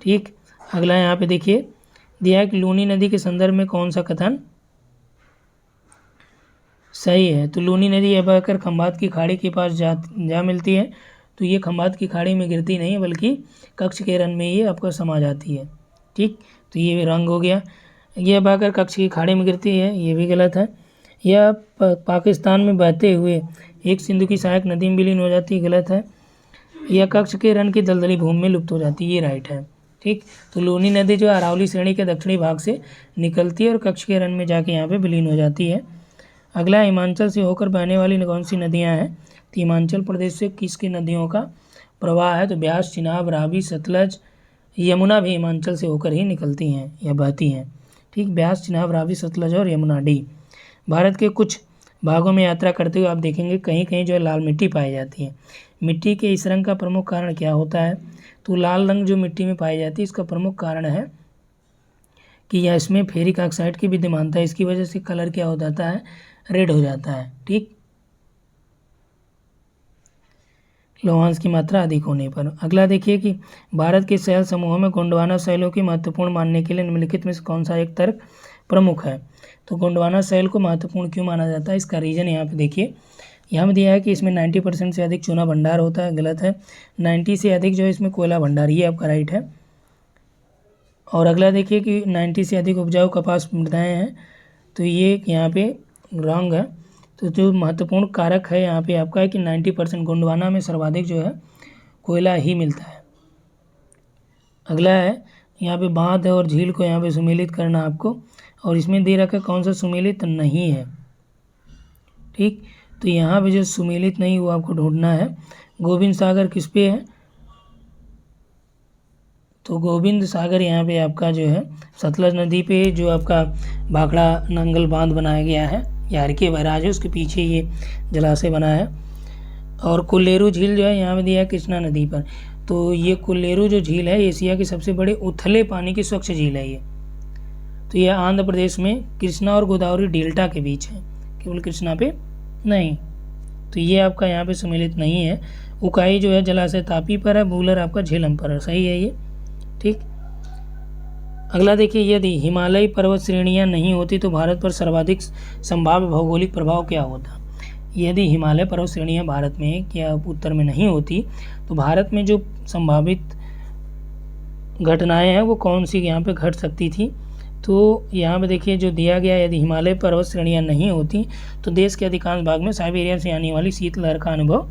ठीक, अगला यहाँ पे देखिए दिया है कि लूनी नदी के संदर्भ में कौन सा कथन सही है? तो लूनी नदी यह बहकर खंभात की खाड़ी के पास जा मिलती है। तो ये खंभात की खाड़ी में गिरती नहीं है बल्कि कच्छ के रण में ये आपका समा जाती है। ठीक, तो ये रंग हो गया। यह बहकर कच्छ की खाड़ी में गिरती है, ये भी गलत है। यह पाकिस्तान में बहते हुए एक सिंधु की सहायक नदी में विलीन हो जाती है, गलत है। यह कच्छ के रण की दलदली भूमि में लुप्त हो जाती है, ये राइट है। ठीक, तो लूनी नदी जो अरावली श्रेणी के दक्षिणी भाग से निकलती है और कच्छ के रण में जाके यहाँ पे विलीन हो जाती है। अगला हिमाचल से होकर बहने वाली कौन सी नदियाँ हैं? तो हिमाचल प्रदेश से किसकी नदियों का प्रवाह है? तो ब्यास, चिनाब, रावी, सतलज, यमुना भी हिमाचल से होकर ही निकलती हैं या बहती हैं। ठीक, ब्यास, चिनाब, रावी, सतलज और यमुना, डी। भारत के कुछ भागों में यात्रा करते हुए आप देखेंगे कहीं कहीं जो है लाल मिट्टी पाई जाती है। मिट्टी के इस रंग का प्रमुख कारण क्या होता है? तो लाल रंग जो मिट्टी में पाई जाती है इसका प्रमुख कारण है कि यह इसमें फेरिक ऑक्साइड की विद्यमानता है, इसकी वजह से कलर क्या हो जाता है? रेड हो जाता है। ठीक, लौहांश की मात्रा अधिक होने पर। अगला देखिए कि भारत के शैल समूहों में गोंडवाना शैलों की महत्वपूर्ण मानने के लिए निम्नलिखित में से कौन सा एक तर्क प्रमुख है? तो गोंडवाना शैल को महत्वपूर्ण क्यों माना जाता है? इसका रीजन यहाँ पे देखिए, यहाँ में दिया है कि इसमें 90% से अधिक चूना भंडार होता है, गलत है। 90 से अधिक जो है इसमें कोयला भंडार, ये आपका राइट है। और अगला देखिए कि 90 से अधिक उपजाऊ कपास मृदाएँ हैं, तो ये यहाँ पे रॉन्ग है। तो जो महत्वपूर्ण कारक है यहाँ पे आपका है कि 90% गोंडवाना में सर्वाधिक जो है कोयला ही मिलता है। अगला है यहाँ पे बांध और झील को यहाँ पे सुमेलित करना आपको, और इसमें दे रखा कौन सा सुमेलित नहीं है। ठीक, तो यहाँ पे जो सुमेलित नहीं वो आपको ढूंढना है। गोविंद सागर किस पे है? तो गोविंद सागर यहाँ पे आपका जो है सतलज नदी पे जो आपका भाखड़ा नंगल बांध बनाया गया है, यार के बैराज है उसके पीछे ये जलाशय बना है। और कुल्लेरू झील जो है यहाँ पे दिया है कृष्णा नदी पर। तो ये कुल्लेरू जो झील है एशिया की सबसे बड़ी उथले पानी की स्वच्छ झील है ये। तो यह आंध्र प्रदेश में कृष्णा और गोदावरी डेल्टा के बीच है, केवल कृष्णा पे नहीं। तो ये आपका यहाँ पे सम्मिलित नहीं है। उकाई जो है जलाशय तापी पर है, बूलर आपका झेलम पर है, सही है ये। ठीक, अगला देखिए, यदि हिमालयी पर्वत श्रेणियाँ नहीं होती तो भारत पर सर्वाधिक संभाव्य भौगोलिक प्रभाव क्या होता? यदि हिमालय पर्वत श्रेणियाँ भारत में क्या उत्तर में नहीं होती तो भारत में जो संभावित घटनाएं हैं वो कौन सी यहाँ पे घट सकती थी? तो यहाँ पे देखिए जो दिया गया, यदि हिमालय पर्वत श्रेणियाँ नहीं होती तो देश के अधिकांश भाग में साइबेरिया से आने वाली शीतलहर का अनुभव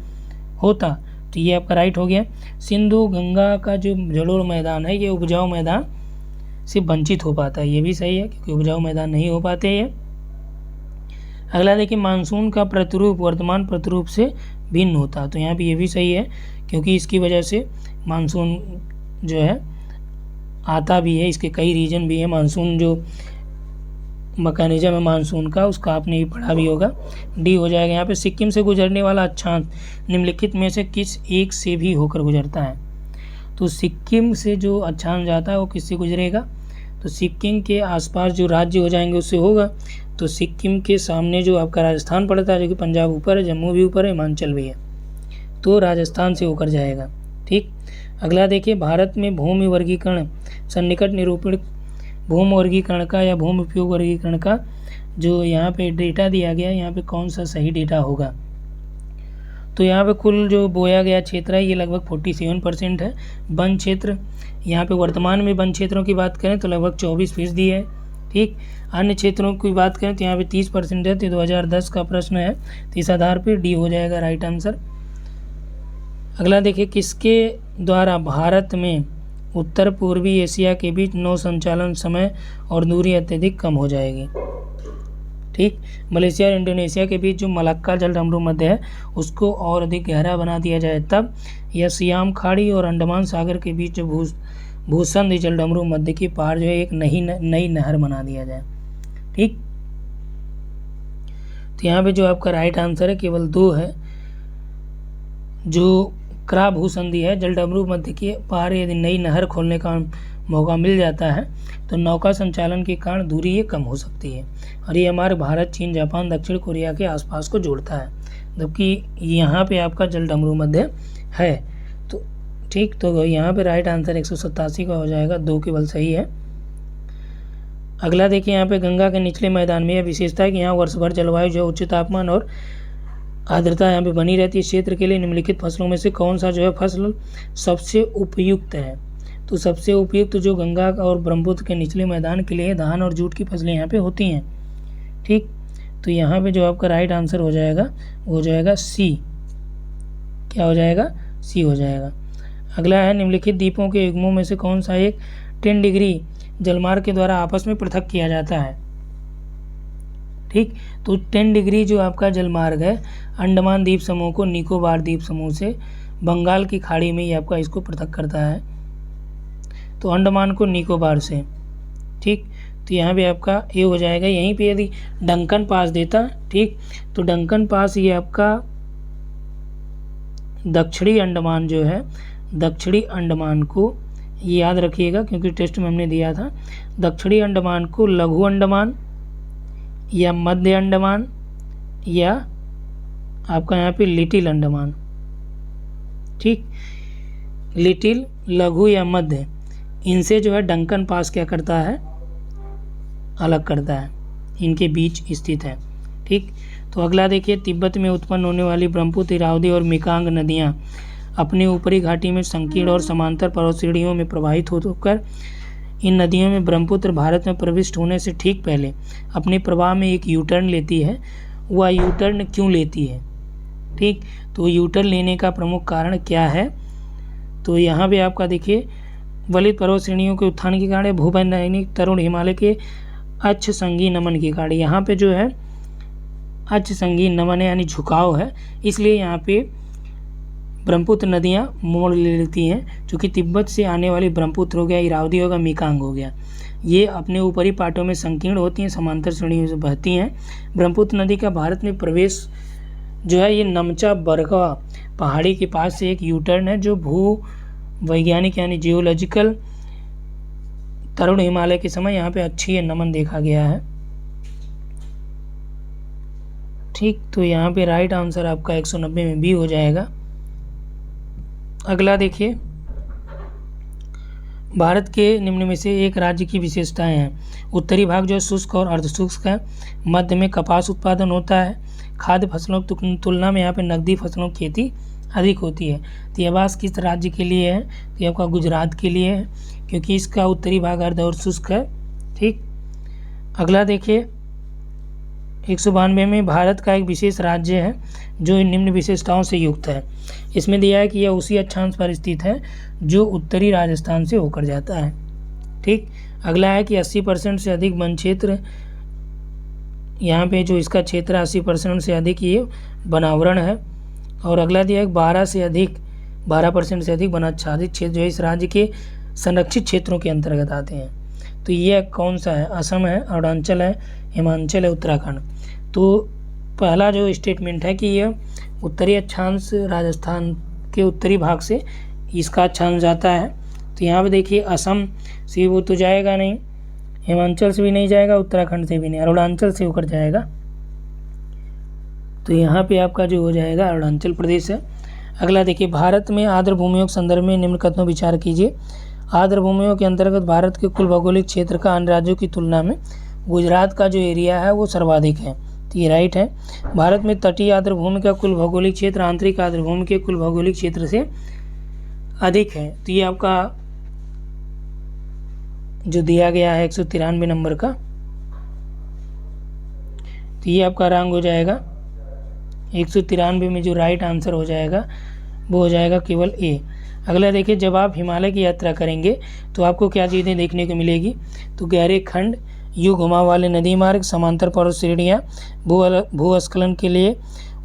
होता। तो ये आपका राइट हो गया। सिंधु गंगा का जो जलोढ़ मैदान है ये उपजाऊ मैदान से वंचित हो पाता है, ये भी सही है क्योंकि उपजाऊ मैदान नहीं हो पाते ये। अगला देखिए, मानसून का प्रतिरूप वर्तमान प्रतिरूप से भिन्न होता, तो यहाँ पे ये भी सही है क्योंकि इसकी वजह से मानसून जो है आता भी है, इसके कई रीजन भी है। मानसून जो मैकेनिज्म है मानसून का, उसका आपने भी पढ़ा भी होगा। डी हो जाएगा। यहाँ पे सिक्किम से गुजरने वाला अक्षांश निम्नलिखित में से किस एक से भी होकर गुजरता है? तो सिक्किम से जो अक्षांश जाता है वो किससे गुजरेगा? तो सिक्किम के आसपास जो राज्य हो जाएंगे उससे होगा। तो सिक्किम के सामने जो आपका राजस्थान पड़ता है, जो कि पंजाब ऊपर है, जम्मू भी ऊपर है, हिमाचल भी है, तो राजस्थान से होकर जाएगा। ठीक। अगला देखिए, भारत में भूमि वर्गीकरण सन्निकट निरूपण भूमि वर्गीकरण का या भूमि उपयोग वर्गीकरण का जो यहाँ पे डेटा दिया गया है, यहाँ पे कौन सा सही डेटा होगा? तो यहाँ पे कुल जो बोया गया क्षेत्र है ये लगभग 47% है। वन क्षेत्र, यहाँ पे वर्तमान में वन क्षेत्रों की बात करें तो लगभग 24% है। ठीक। अन्य क्षेत्रों की बात करें तो यहाँ पे 30% है। तो 2010 का प्रश्न है, तो इस आधार पर डी हो जाएगा राइट आंसर। अगला देखिए, किसके द्वारा भारत में उत्तर पूर्वी एशिया के बीच नौ संचालन समय और दूरी अत्यधिक कम हो जाएगी? ठीक। मलेशिया और इंडोनेशिया के बीच जो मलक्का जलडमरू मध्य है उसको और अधिक गहरा बना दिया जाए तब, या सियाम खाड़ी और अंडमान सागर के बीच जो भूसंधि जलडमरू मध्य के पार जो है एक नई नहर बना दिया जाए। ठीक। तो यहाँ पे जो आपका राइट आंसर है केवल 2 है। जो क्रा भूसंधि है, जलडमरू मध्य के पार यदि नई नहर खोलने का मौका मिल जाता है तो नौका संचालन के कारण दूरी ये कम हो सकती है, और ये हमारे भारत, चीन, जापान, दक्षिण कोरिया के आसपास को जोड़ता है, जबकि यहाँ पे आपका जलडमरू मध्य है। तो ठीक, तो यहाँ पे राइट आंसर 187 का हो जाएगा, 2 केवल सही है। अगला देखिए, यहाँ पे गंगा के निचले मैदान में यह विशेषता है कि यहाँ वर्ष भर जलवायु जो उच्च तापमान और आर्द्रता यहाँ पे बनी रहती है। क्षेत्र के लिए निम्नलिखित फसलों में से कौन सा जो है फसल सबसे उपयुक्त है? तो सबसे उपयुक्त जो गंगा और ब्रह्मपुत्र के निचले मैदान के लिए धान और जूट की फसलें यहाँ पे होती हैं। ठीक। तो यहाँ पे जो आपका राइट आंसर हो जाएगा वो हो जाएगा सी। क्या हो जाएगा? सी हो जाएगा। अगला है, निम्नलिखित द्वीपों के युग्मों में से कौन सा एक 10 डिग्री जलमार्ग के द्वारा आपस में पृथक किया जाता है? ठीक। तो 10 डिग्री जो आपका जलमार्ग है अंडमान द्वीप समूह को निकोबार द्वीप समूह से बंगाल की खाड़ी में ही आपका इसको पृथक करता है, तो अंडमान को निकोबार से। ठीक। तो यहाँ पे आपका ये हो जाएगा। यहीं पे यदि डंकन पास देता, ठीक, तो डंकन पास ये आपका दक्षिणी अंडमान जो है, दक्षिणी अंडमान को ये याद रखिएगा क्योंकि टेस्ट में हमने दिया था, दक्षिणी अंडमान को लघु अंडमान या मध्य अंडमान या आपका यहाँ पे लिटिल अंडमान। ठीक। लिटिल, लघु या मध्य, इनसे जो है डंकन पास क्या करता है? अलग करता है, इनके बीच स्थित है। ठीक। तो अगला देखिए, तिब्बत में उत्पन्न होने वाली ब्रह्मपुत्र, इरावदी और मेकांग नदियाँ अपनी ऊपरी घाटी में संकीर्ण और समांतर पर्वत श्रेणियों में प्रवाहित होकर इन नदियों में ब्रह्मपुत्र भारत में प्रविष्ट होने से ठीक पहले अपने प्रवाह में एक यू टर्न लेती है। वह यू टर्न क्यों लेती है? ठीक। तो यू टर्न लेने का प्रमुख कारण क्या है? तो यहाँ पे आपका देखिए, वलित पर्वत श्रेणियों के उत्थान के कारण, भूवैज्ञानिक तरुण हिमालय के अक्ष संगी नमन के कारण। यहाँ पे जो है अक्ष संगी नमन यानी झुकाव है, इसलिए यहाँ पे ब्रह्मपुत्र नदियाँ मोड़ ले लेती हैं, जो कि तिब्बत से आने वाली ब्रह्मपुत्र हो गया, इरावदी होगा, मेकांग हो गया, ये अपने ऊपरी पाटों में संकीर्ण होती हैं, समांतर श्रेणियों से बहती हैं। ब्रह्मपुत्र नदी का भारत में प्रवेश जो है ये नमचा बरगवा पहाड़ी के पास से एक यू टर्न है, जो भू वैज्ञानिक यानी जियोलॉजिकल तरुण हिमालय के समय यहाँ पे अच्छी नमन देखा गया है। ठीक। तो यहाँ पे राइट आंसर आपका 190 में बी हो जाएगा। अगला देखिए, भारत के निम्न में से एक राज्य की विशेषताएं हैं। उत्तरी भाग जो शुष्क और अर्धशुष्क है, मध्य में कपास उत्पादन होता है, खाद्य फसलों की तुलना में यहाँ पे नकदी फसलों की खेती अधिक होती है। तो यह बात किस राज्य के लिए है? तो ये आपका गुजरात के लिए है, क्योंकि इसका उत्तरी भाग अर्ध और शुष्क है। ठीक। अगला देखिए, 192 में भारत का एक विशेष राज्य है जो इन निम्न विशेषताओं से युक्त है। इसमें दिया है कि यह उसी अक्षांश पर स्थित है जो उत्तरी राजस्थान से होकर जाता है। ठीक। अगला है कि 80% से अधिक वन क्षेत्र, यहाँ पे जो इसका क्षेत्र 80% से अधिक ये वनावरण है। और अगला दिया है 12% से अधिक वनाच्छादित क्षेत्र जो इस राज्य के संरक्षित क्षेत्रों के अंतर्गत आते हैं। तो यह कौन सा है? असम है, अरुणाचल है, हिमाचल है उत्तराखंड। तो पहला जो स्टेटमेंट है कि यह उत्तरी अक्षांश राजस्थान के उत्तरी भाग से इसका अक्षांश जाता है। तो यहाँ पे देखिए असम से वो तो जाएगा नहीं, हिमाचल से भी नहीं जाएगा, उत्तराखंड से भी नहीं, अरुणाचल से होकर जाएगा। तो यहाँ पे आपका जो हो जाएगा अरुणाचल प्रदेश है। अगला देखिए, भारत में आर्द्र भूमियों के संदर्भ में निम्न कथनों विचार कीजिए। आर्द्र भूमियों के अंतर्गत भारत के कुल भौगोलिक क्षेत्र का अन्य राज्यों की तुलना में गुजरात का जो एरिया है वो सर्वाधिक है। तो ये राइट है। भारत में तटीय आर्द्र भूमि का कुल भौगोलिक क्षेत्र आंतरिक आर्द्र भूमि के कुल भौगोलिक क्षेत्र से अधिक है। तो ये आपका जो दिया गया है 193 नंबर का, तो ये आपका रंग हो जाएगा 193 में जो राइट आंसर हो जाएगा वो हो जाएगा केवल ए। अगला देखिए, जब आप हिमालय की यात्रा करेंगे तो आपको क्या चीज़ें देखने को मिलेगी। तो गहरे खंड, यू घुमाव वाले नदी मार्ग, समांतर पर्वत श्रेणियाँ, भूस्खलन के लिए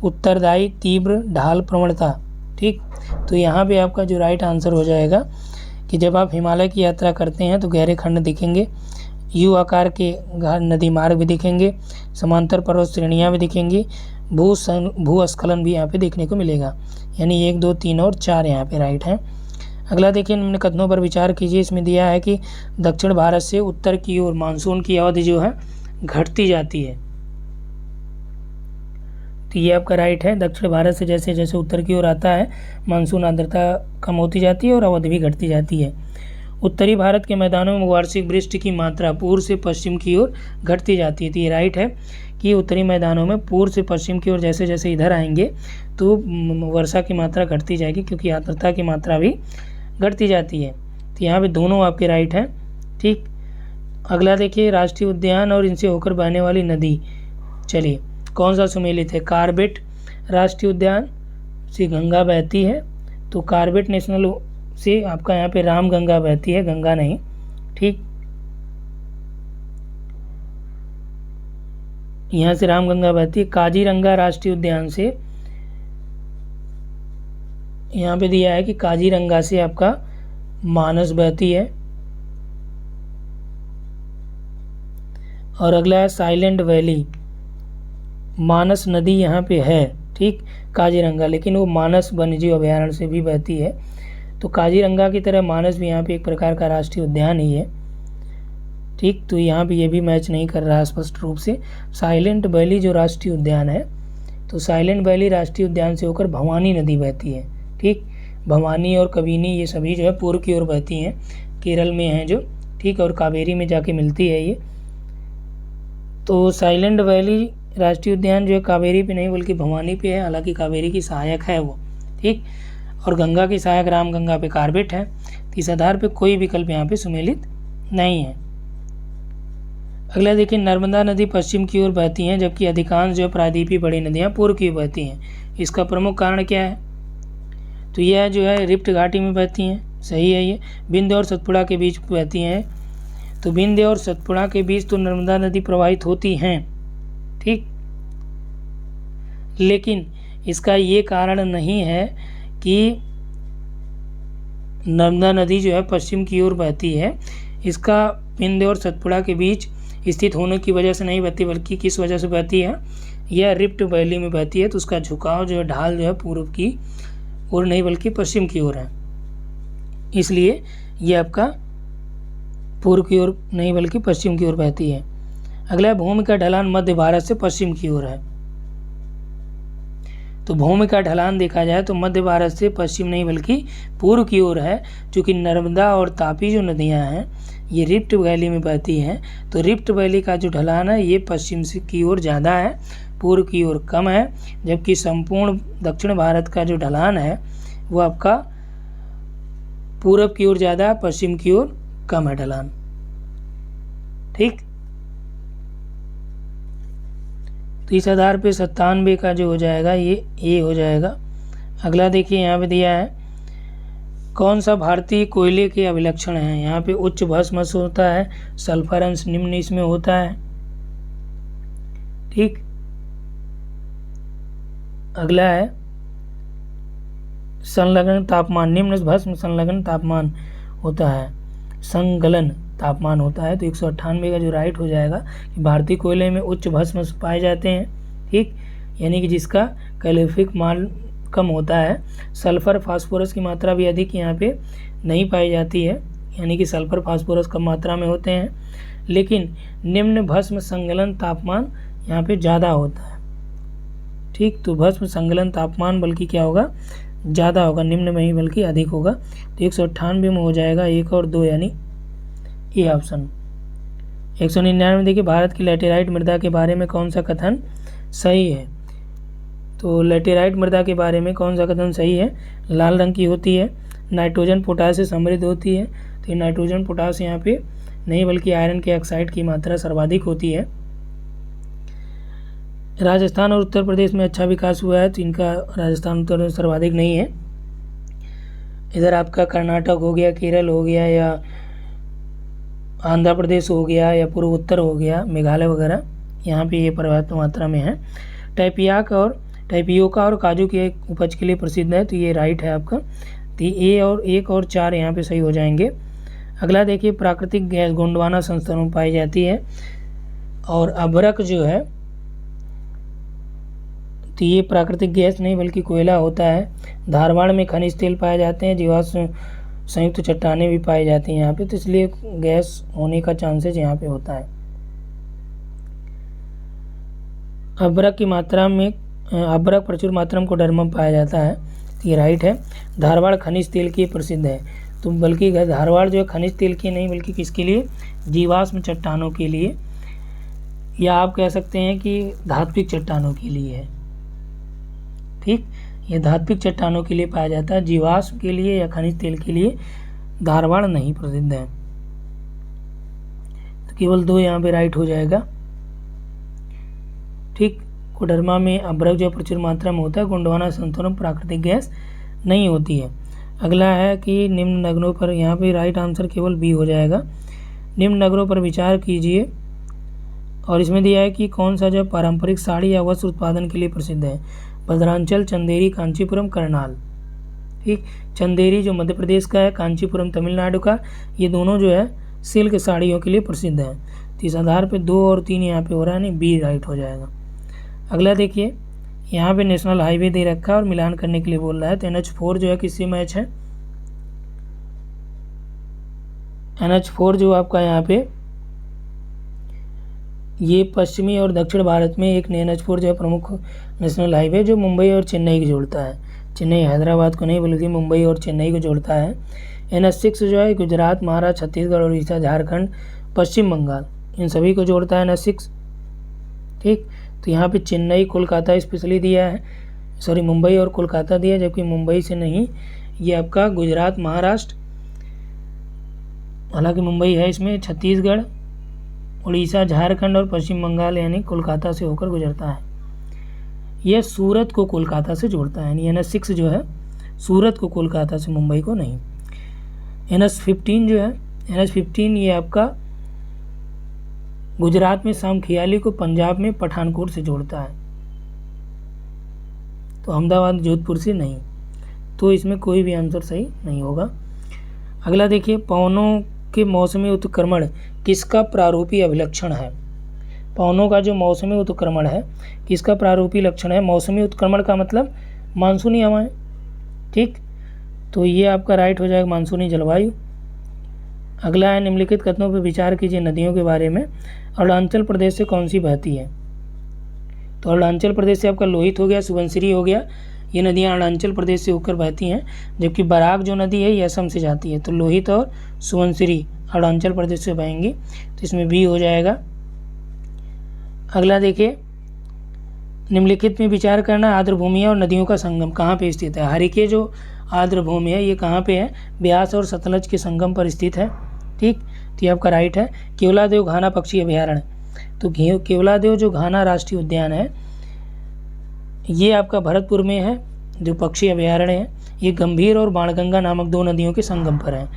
उत्तरदायी तीव्र ढाल प्रवणता। ठीक, तो यहाँ पे आपका जो राइट आंसर हो जाएगा कि जब आप हिमालय की यात्रा करते हैं तो गहरे खंड दिखेंगे, यू आकार के नदी मार्ग भी दिखेंगे, समांतर पर्वत श्रेणियाँ भी दिखेंगी, भूस्खलन भी यहाँ पे देखने को मिलेगा। यानी 1, 2, 3 और 4 यहाँ पे राइट है। अगला देखिए, निम्न कथनों पर विचार कीजिए। इसमें दिया है कि दक्षिण भारत से उत्तर की ओर मानसून की अवधि जो है घटती जाती है। तो ये आपका राइट है। दक्षिण भारत से जैसे जैसे उत्तर की ओर आता है मानसून आर्द्रता कम होती जाती है और अवधि भी घटती जाती है। उत्तरी भारत के मैदानों में वार्षिक वृष्टि की मात्रा पूर्व से पश्चिम की ओर घटती जाती है। तो ये राइट है कि उत्तरी मैदानों में पूर्व से पश्चिम की ओर जैसे जैसे इधर आएंगे तो वर्षा की मात्रा घटती जाएगी, क्योंकि आर्द्रता की मात्रा भी घटती जाती है। तो यहाँ पे दोनों आपके राइट हैं। ठीक, अगला देखिए, राष्ट्रीय उद्यान और इनसे होकर बहने वाली नदी, चलिए कौन सा सुमेलित है। कार्बेट राष्ट्रीय उद्यान से गंगा बहती है, तो कार्बेट नेशनल से आपका यहाँ पे राम गंगा बहती है, गंगा नहीं। ठीक, यहाँ से राम गंगा बहती है। काजीरंगा राष्ट्रीय उद्यान से यहाँ पे दिया है कि काजीरंगा से आपका मानस बहती है। और अगला है साइलेंट वैली, मानस नदी यहाँ पे है, ठीक, काजीरंगा, लेकिन वो मानस वन्यजीव अभयारण्य से भी बहती है। तो काजीरंगा की तरह मानस भी यहाँ पे एक प्रकार का राष्ट्रीय उद्यान ही है। ठीक, तो यहाँ पे ये भी मैच नहीं कर रहा स्पष्ट रूप से। साइलेंट वैली जो राष्ट्रीय उद्यान है, तो साइलेंट वैली राष्ट्रीय उद्यान से होकर भवानी नदी बहती है। ठीक, भवानी और कबिनी ये सभी जो है पूर्व की ओर बहती हैं, केरल में हैं जो, ठीक, और कावेरी में जाके मिलती है ये। तो साइलेंट वैली राष्ट्रीय उद्यान जो है कावेरी पे नहीं बल्कि भवानी पे है, हालांकि कावेरी की सहायक है वो। ठीक, और गंगा की सहायक राम गंगा पे कार्बेट है। तो इस आधार पे कोई विकल्प यहाँ पे सुमेलित नहीं है। अगला देखिए, नर्मदा नदी पश्चिम की ओर बहती हैं, जबकि अधिकांश जो प्रायद्वीपीय बड़ी नदियाँ पूर्व की ओर बहती हैं। इसका प्रमुख कारण क्या है। तो यह जो है रिफ्ट घाटी में बहती हैं, सही है ये। विंध्य और सतपुड़ा के बीच बहती हैं, तो विंध्य और सतपुड़ा के बीच तो नर्मदा नदी प्रवाहित होती हैं। ठीक, लेकिन इसका ये कारण नहीं है कि नर्मदा नदी जो है पश्चिम की ओर बहती है। इसका विंध्य और सतपुड़ा के बीच स्थित होने की वजह से नहीं बहती, बल्कि किस वजह से बहती है, यह रिफ्ट वैली में बहती है। तो उसका झुकाव जो है, ढाल जो है पूर्व की ओर नहीं बल्कि पश्चिम की ओर है, इसलिए यह आपका पूर्व की ओर नहीं बल्कि पश्चिम की ओर बहती है। अगला, भूमि का ढलान मध्य भारत से पश्चिम की ओर है। तो भूमि का ढलान देखा जाए तो मध्य भारत से पश्चिम नहीं बल्कि पूर्व की ओर है, क्योंकि नर्मदा और तापी जो नदियां हैं ये रिफ्ट वैली में बहती हैं। तो रिफ्ट वैली का जो ढलान है ये पश्चिम से की ओर ज़्यादा है, पूर्व की ओर कम है, जबकि संपूर्ण दक्षिण भारत का जो ढलान है वो आपका पूर्व की ओर ज़्यादा, पश्चिम की ओर कम है ढलान। ठीक, तो इस आधार पे 97 का जो हो जाएगा ये ए हो जाएगा। अगला देखिए, यहाँ पे दिया है कौन सा भारतीय कोयले के अभिलक्षण हैं। यहाँ पे उच्च भस्म अंश होता है, सल्फर अंश निम्न इसमें होता है। ठीक, अगला है संलग्न तापमान, निम्न भस्म संलग्न तापमान होता है। संगलन तापमान होता है। तो 198 का जो राइट हो जाएगा कि भारतीय कोयले में उच्च भस्म पाए जाते हैं, ठीक, यानी कि जिसका कैलोरीफिक मान कम होता है। सल्फर फास्फोरस की मात्रा भी अधिक यहाँ पे नहीं पाई जाती है, यानी कि सल्फर फास्फोरस कम मात्रा में होते हैं, लेकिन निम्न भस्म संगलन तापमान यहाँ पे ज़्यादा होता है, ठीक। तो भस्म संगलन तापमान बल्कि क्या होगा, ज़्यादा होगा, निम्न में ही बल्कि अधिक होगा। तो 198 में हो जाएगा 1 और 2, यानी ये ऑप्शन। 199 देखिए, भारत की लैटेराइट मृदा के बारे में कौन सा कथन सही है। तो लैटेराइट मृदा के बारे में कौन सा कथन सही है, लाल रंग की होती है, नाइट्रोजन पोटास से समृद्ध होती है। तो ये नाइट्रोजन पोटास यहाँ पे नहीं बल्कि आयरन के ऑक्साइड की मात्रा सर्वाधिक होती है। राजस्थान और उत्तर प्रदेश में अच्छा विकास हुआ है, तो इनका राजस्थान उत्तर प्रदेश सर्वाधिक नहीं है। इधर आपका कर्नाटक हो गया, केरल हो गया, या आंध्र प्रदेश हो गया, या पूर्वोत्तर हो गया, मेघालय वगैरह, यहाँ पे ये पर्याप्त मात्रा में है। टाइपियोका और काजू की एक उपज के लिए प्रसिद्ध है, तो ये राइट है आपका। तो ए और 1 और 4 यहाँ पे सही हो जाएंगे। अगला देखिए, प्राकृतिक गैस गोंडवाना संस्थानों में पाई जाती है, और अभ्रक जो है, तो ये प्राकृतिक गैस नहीं बल्कि कोयला होता है। धारवाड़ में खनिज तेल पाए जाते हैं, जीवाश्म संयुक्त चट्टानें भी पाई जाती हैं यहाँ पे, तो इसलिए गैस होने का चांसेस यहाँ पे होता है। अभ्रक की मात्रा में अभ्रक प्रचुर मात्रा में कोडर्मा पाया जाता है, तो ये राइट है। धारवाड़ खनिज तेल के प्रसिद्ध है, तो बल्कि धारवाड़ जो है खनिज तेल की नहीं बल्कि किसके लिए, जीवाश्म चट्टानों के लिए, या आप कह सकते हैं कि धात्विक चट्टानों के लिए है, ठीक। ये धात्विक चट्टानों के लिए पाया जाता है, जीवाश्म के लिए या खनिज तेल के लिए धारवाड़ नहीं प्रसिद्ध है। तो केवल 2 यहाँ पे राइट हो जाएगा, ठीक। कोडरमा में अभ्रक जो प्रचुर मात्रा में होता है, गोंडवाना संस्थानों में प्राकृतिक गैस नहीं होती है। अगला है कि निम्न नगरों पर, यहाँ पे राइट आंसर केवल बी हो जाएगा। निम्न नगरों पर विचार कीजिए, और इसमें दिया है कि कौन सा जो पारंपरिक साड़ी या वस्त्र उत्पादन के लिए प्रसिद्ध है। भद्रांचल, चंदेरी, कांचीपुरम, करनाल, ठीक। चंदेरी जो मध्य प्रदेश का है, कांचीपुरम तमिलनाडु का, ये दोनों जो है सिल्क साड़ियों के लिए प्रसिद्ध है। तो इस आधार पे 2 और 3 यहाँ पे हो रहा है, नहीं बी राइट हो जाएगा। अगला देखिए, यहाँ पे नेशनल हाईवे दे रखा है और मिलान करने के लिए बोल रहा है। तो NH4 जो है किससे मैच है, NH4 जो आपका यहाँ पे ये पश्चिमी और दक्षिण भारत में एक NH4 जो है प्रमुख नेशनल हाईवे जो मुंबई और चेन्नई को जोड़ता है। चेन्नई हैदराबाद को नहीं बल्कि मुंबई और चेन्नई को जोड़ता है। NH6 जो है गुजरात, महाराष्ट्र, छत्तीसगढ़, उड़ीसा, झारखंड, पश्चिम बंगाल, इन सभी को जोड़ता है NH6, ठीक। तो यहाँ पे चेन्नई, कोलकाता स्पेशली दिया है, सॉरी मुंबई और कोलकाता दिया, जबकि मुंबई से नहीं, ये आपका गुजरात, महाराष्ट्र, हालांकि मुंबई है इसमें, छत्तीसगढ़, उड़ीसा, झारखंड और पश्चिम बंगाल यानी कोलकाता से होकर गुजरता है। यह सूरत को कोलकाता से जोड़ता है, यानी NH6 जो है सूरत को कोलकाता से, मुंबई को नहीं। NH15 जो है, NH15 ये आपका गुजरात में सामखियाली को पंजाब में पठानकोट से जोड़ता है, तो अहमदाबाद, जोधपुर से नहीं। तो इसमें कोई भी आंसर सही नहीं होगा। अगला देखिए, पवनों के मौसमी उत्क्रमण किसका प्रारूपी अभिलक्षण है। पवनों का जो मौसमी उत्क्रमण है किसका प्रारूपी लक्षण है। मौसमी उत्क्रमण का मतलब मानसूनी हवाएं, ठीक। तो ये आपका राइट हो जाएगा, मानसूनी जलवायु। अगला है, निम्नलिखित कथनों पर विचार कीजिए नदियों के बारे में। अरुणाचल प्रदेश से कौन सी बहती है। तो अरुणाचल प्रदेश से आपका लोहित हो गया, सुबनसिरी हो गया, ये नदियाँ अरुणाचल प्रदेश से होकर बहती हैं। जबकि बराक जो नदी है ये असम से जाती है। तो लोहित और सुबनसिरी अरुणाचल प्रदेश से बहेंगी, तो इसमें बी हो जाएगा। अगला देखिए, निम्नलिखित में विचार करना, आर्द्र भूमियाँ और नदियों का संगम कहाँ पे स्थित है। हरिके जो आर्द्र भूमि है ये कहाँ पे है, ब्यास और सतलज के संगम पर स्थित है, ठीक। तो ये आपका राइट है। केवलादेव घाना पक्षी अभयारण्य, तो केवलादेव जो घाना राष्ट्रीय उद्यान है ये आपका भरतपुर में है, जो पक्षी अभयारण्य है। ये गंभीर और बाणगंगा नामक 2 नदियों के संगम पर है।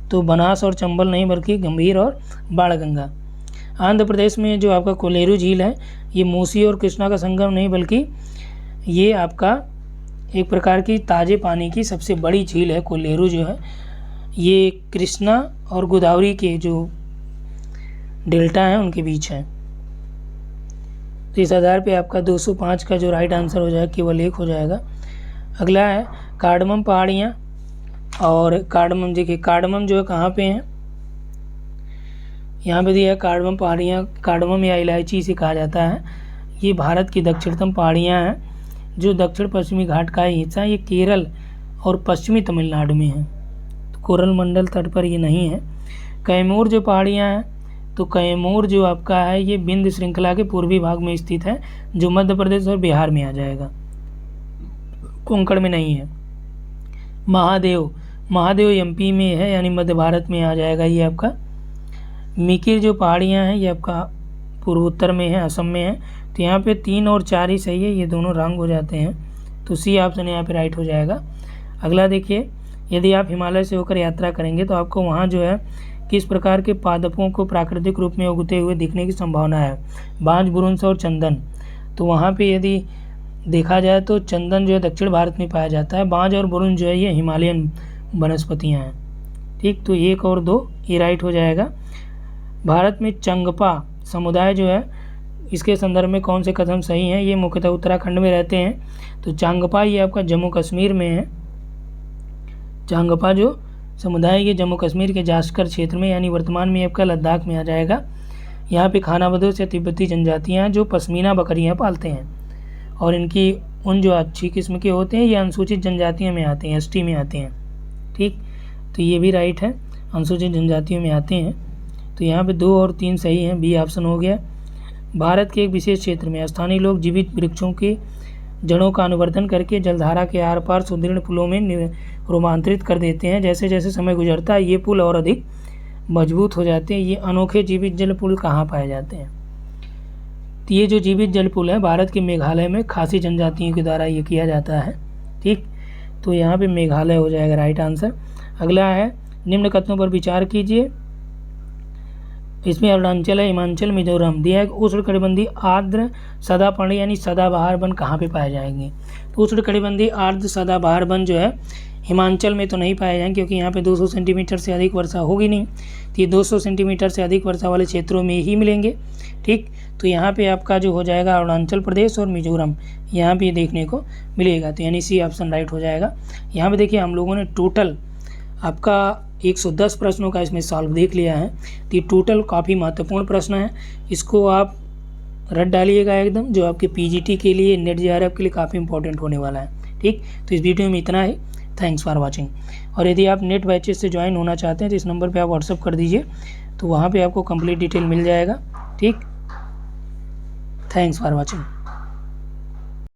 तो बनास और चंबल नहीं बल्कि गंभीर और बाणगंगा। आंध्र प्रदेश में जो आपका कोलेरू झील है ये मूसी और कृष्णा का संगम नहीं बल्कि ये आपका एक प्रकार की ताज़े पानी की सबसे बड़ी झील है। कोलेरू जो है ये कृष्णा और गोदावरी के जो डेल्टा हैं उनके बीच है। तो इस आधार पे आपका 205 का जो राइट आंसर हो जाएगा केवल 1 हो जाएगा। अगला है कार्डमम पहाड़ियाँ। और कार्डमम देखिए, कार्डमम जो है कहाँ पे है, यहाँ पे दिया है कार्डमम पहाड़ियाँ। कार्डमम या इलायची इसे कहा जाता है। ये भारत की दक्षिणतम पहाड़ियाँ हैं जो दक्षिण पश्चिमी घाट का हिस्सा है। ये केरल और पश्चिमी तमिलनाडु में है। तो कोरल मंडल तट पर ये नहीं है। कैमूर जो पहाड़ियाँ हैं, तो कैमूर जो आपका है ये विंध्य श्रृंखला के पूर्वी भाग में स्थित है, जो मध्य प्रदेश और बिहार में आ जाएगा, कोंकण में नहीं है। महादेव एमपी में है, यानी मध्य भारत में आ जाएगा ये आपका। मिकिर जो पहाड़ियाँ हैं ये आपका पूर्वोत्तर में है, असम में है। तो यहाँ पे 3 और 4 ही सही है, ये दोनों रंग हो जाते हैं। तो सी ऑप्शन यहाँ पे राइट हो जाएगा। अगला देखिए, यदि आप हिमालय से होकर यात्रा करेंगे तो आपको वहाँ जो है किस प्रकार के पादपों को प्राकृतिक रूप में उगते हुए दिखने की संभावना है, बांज, बुरुंश और चंदन। तो वहाँ पे यदि देखा जाए तो चंदन जो है दक्षिण भारत में पाया जाता है, बांज और बुरुंश जो है ये हिमालयन वनस्पतियाँ हैं। ठीक, तो 1 और 2 ये राइट हो जाएगा। भारत में चंगपा समुदाय जो है, इसके संदर्भ में कौन से कथन सही हैं? ये मुख्यतः उत्तराखंड में रहते हैं। तो चांगपा ये आपका जम्मू कश्मीर में है। चांगपा जो समुदाय ये जम्मू कश्मीर के जास्कर क्षेत्र में, यानी वर्तमान में आपका लद्दाख में आ जाएगा। यहाँ पे खानाबदोश या तिब्बती जनजातियाँ हैं जो पश्मीना बकरियाँ पालते हैं, और इनकी ऊन जो अच्छी किस्म के होते हैं ये अनुसूचित जनजातियों में आते हैं, एसटी में आते हैं। ठीक, तो ये भी राइट है, अनुसूचित जनजातियों में आते हैं। तो यहाँ पे 2 और 3 सही हैं, बी ऑप्शन हो गया। भारत के एक विशेष क्षेत्र में स्थानीय लोग जीवित वृक्षों की जड़ों का अनुवर्धन करके जलधारा के आर पार सुदृढ़ पुलों में रूपांतरित कर देते हैं। जैसे जैसे समय गुजरता है ये पुल और अधिक मजबूत हो जाते हैं। ये अनोखे जीवित जल पुल कहाँ पाए जाते हैं? तो ये जो जीवित जल पुल है भारत के मेघालय में खासी जनजातियों के द्वारा ये किया जाता है। ठीक, तो यहाँ पे मेघालय हो जाएगा राइट आंसर। अगला है निम्न कथनों पर विचार कीजिए। इसमें अरुणाचल है, हिमाचल, मिजोरम दिया है। उष्णकटिबंधीय आर्द्र सदापर्णी यानी सदाबहार वन कहाँ पे पाए जाएंगे? तो उष्णकटिबंधीय आर्द्र सदाबहार वन जो है हिमाचल में तो नहीं पाए जाएंगे, क्योंकि यहाँ पे 200 सेंटीमीटर से अधिक वर्षा होगी नहीं। तो ये 200 सेंटीमीटर से अधिक वर्षा वाले क्षेत्रों में ही मिलेंगे। ठीक, तो यहाँ पे आपका जो हो जाएगा अरुणाचल प्रदेश और मिजोरम, यहाँ पे देखने को मिलेगा। तो यानी सी ऑप्शन राइट हो जाएगा। यहाँ पे देखिए हम लोगों ने टोटल आपका 110 प्रश्नों का इसमें सॉल्व देख लिया है। तो ये टोटल काफ़ी महत्वपूर्ण प्रश्न है, इसको आप रट डालिएगा एकदम, जो आपके पीजीटी के लिए, नेट जेआरएफ के लिए काफ़ी इंपॉर्टेंट होने वाला है। ठीक, तो इस वीडियो में इतना ही। Thanks for watching. और यदि आप नेट बैचेस से ज्वाइन होना चाहते हैं तो इस नंबर पे आप व्हाट्सअप कर दीजिए, तो वहाँ पे आपको कंप्लीट डिटेल मिल जाएगा। ठीक, थैंक्स फॉर वाचिंग।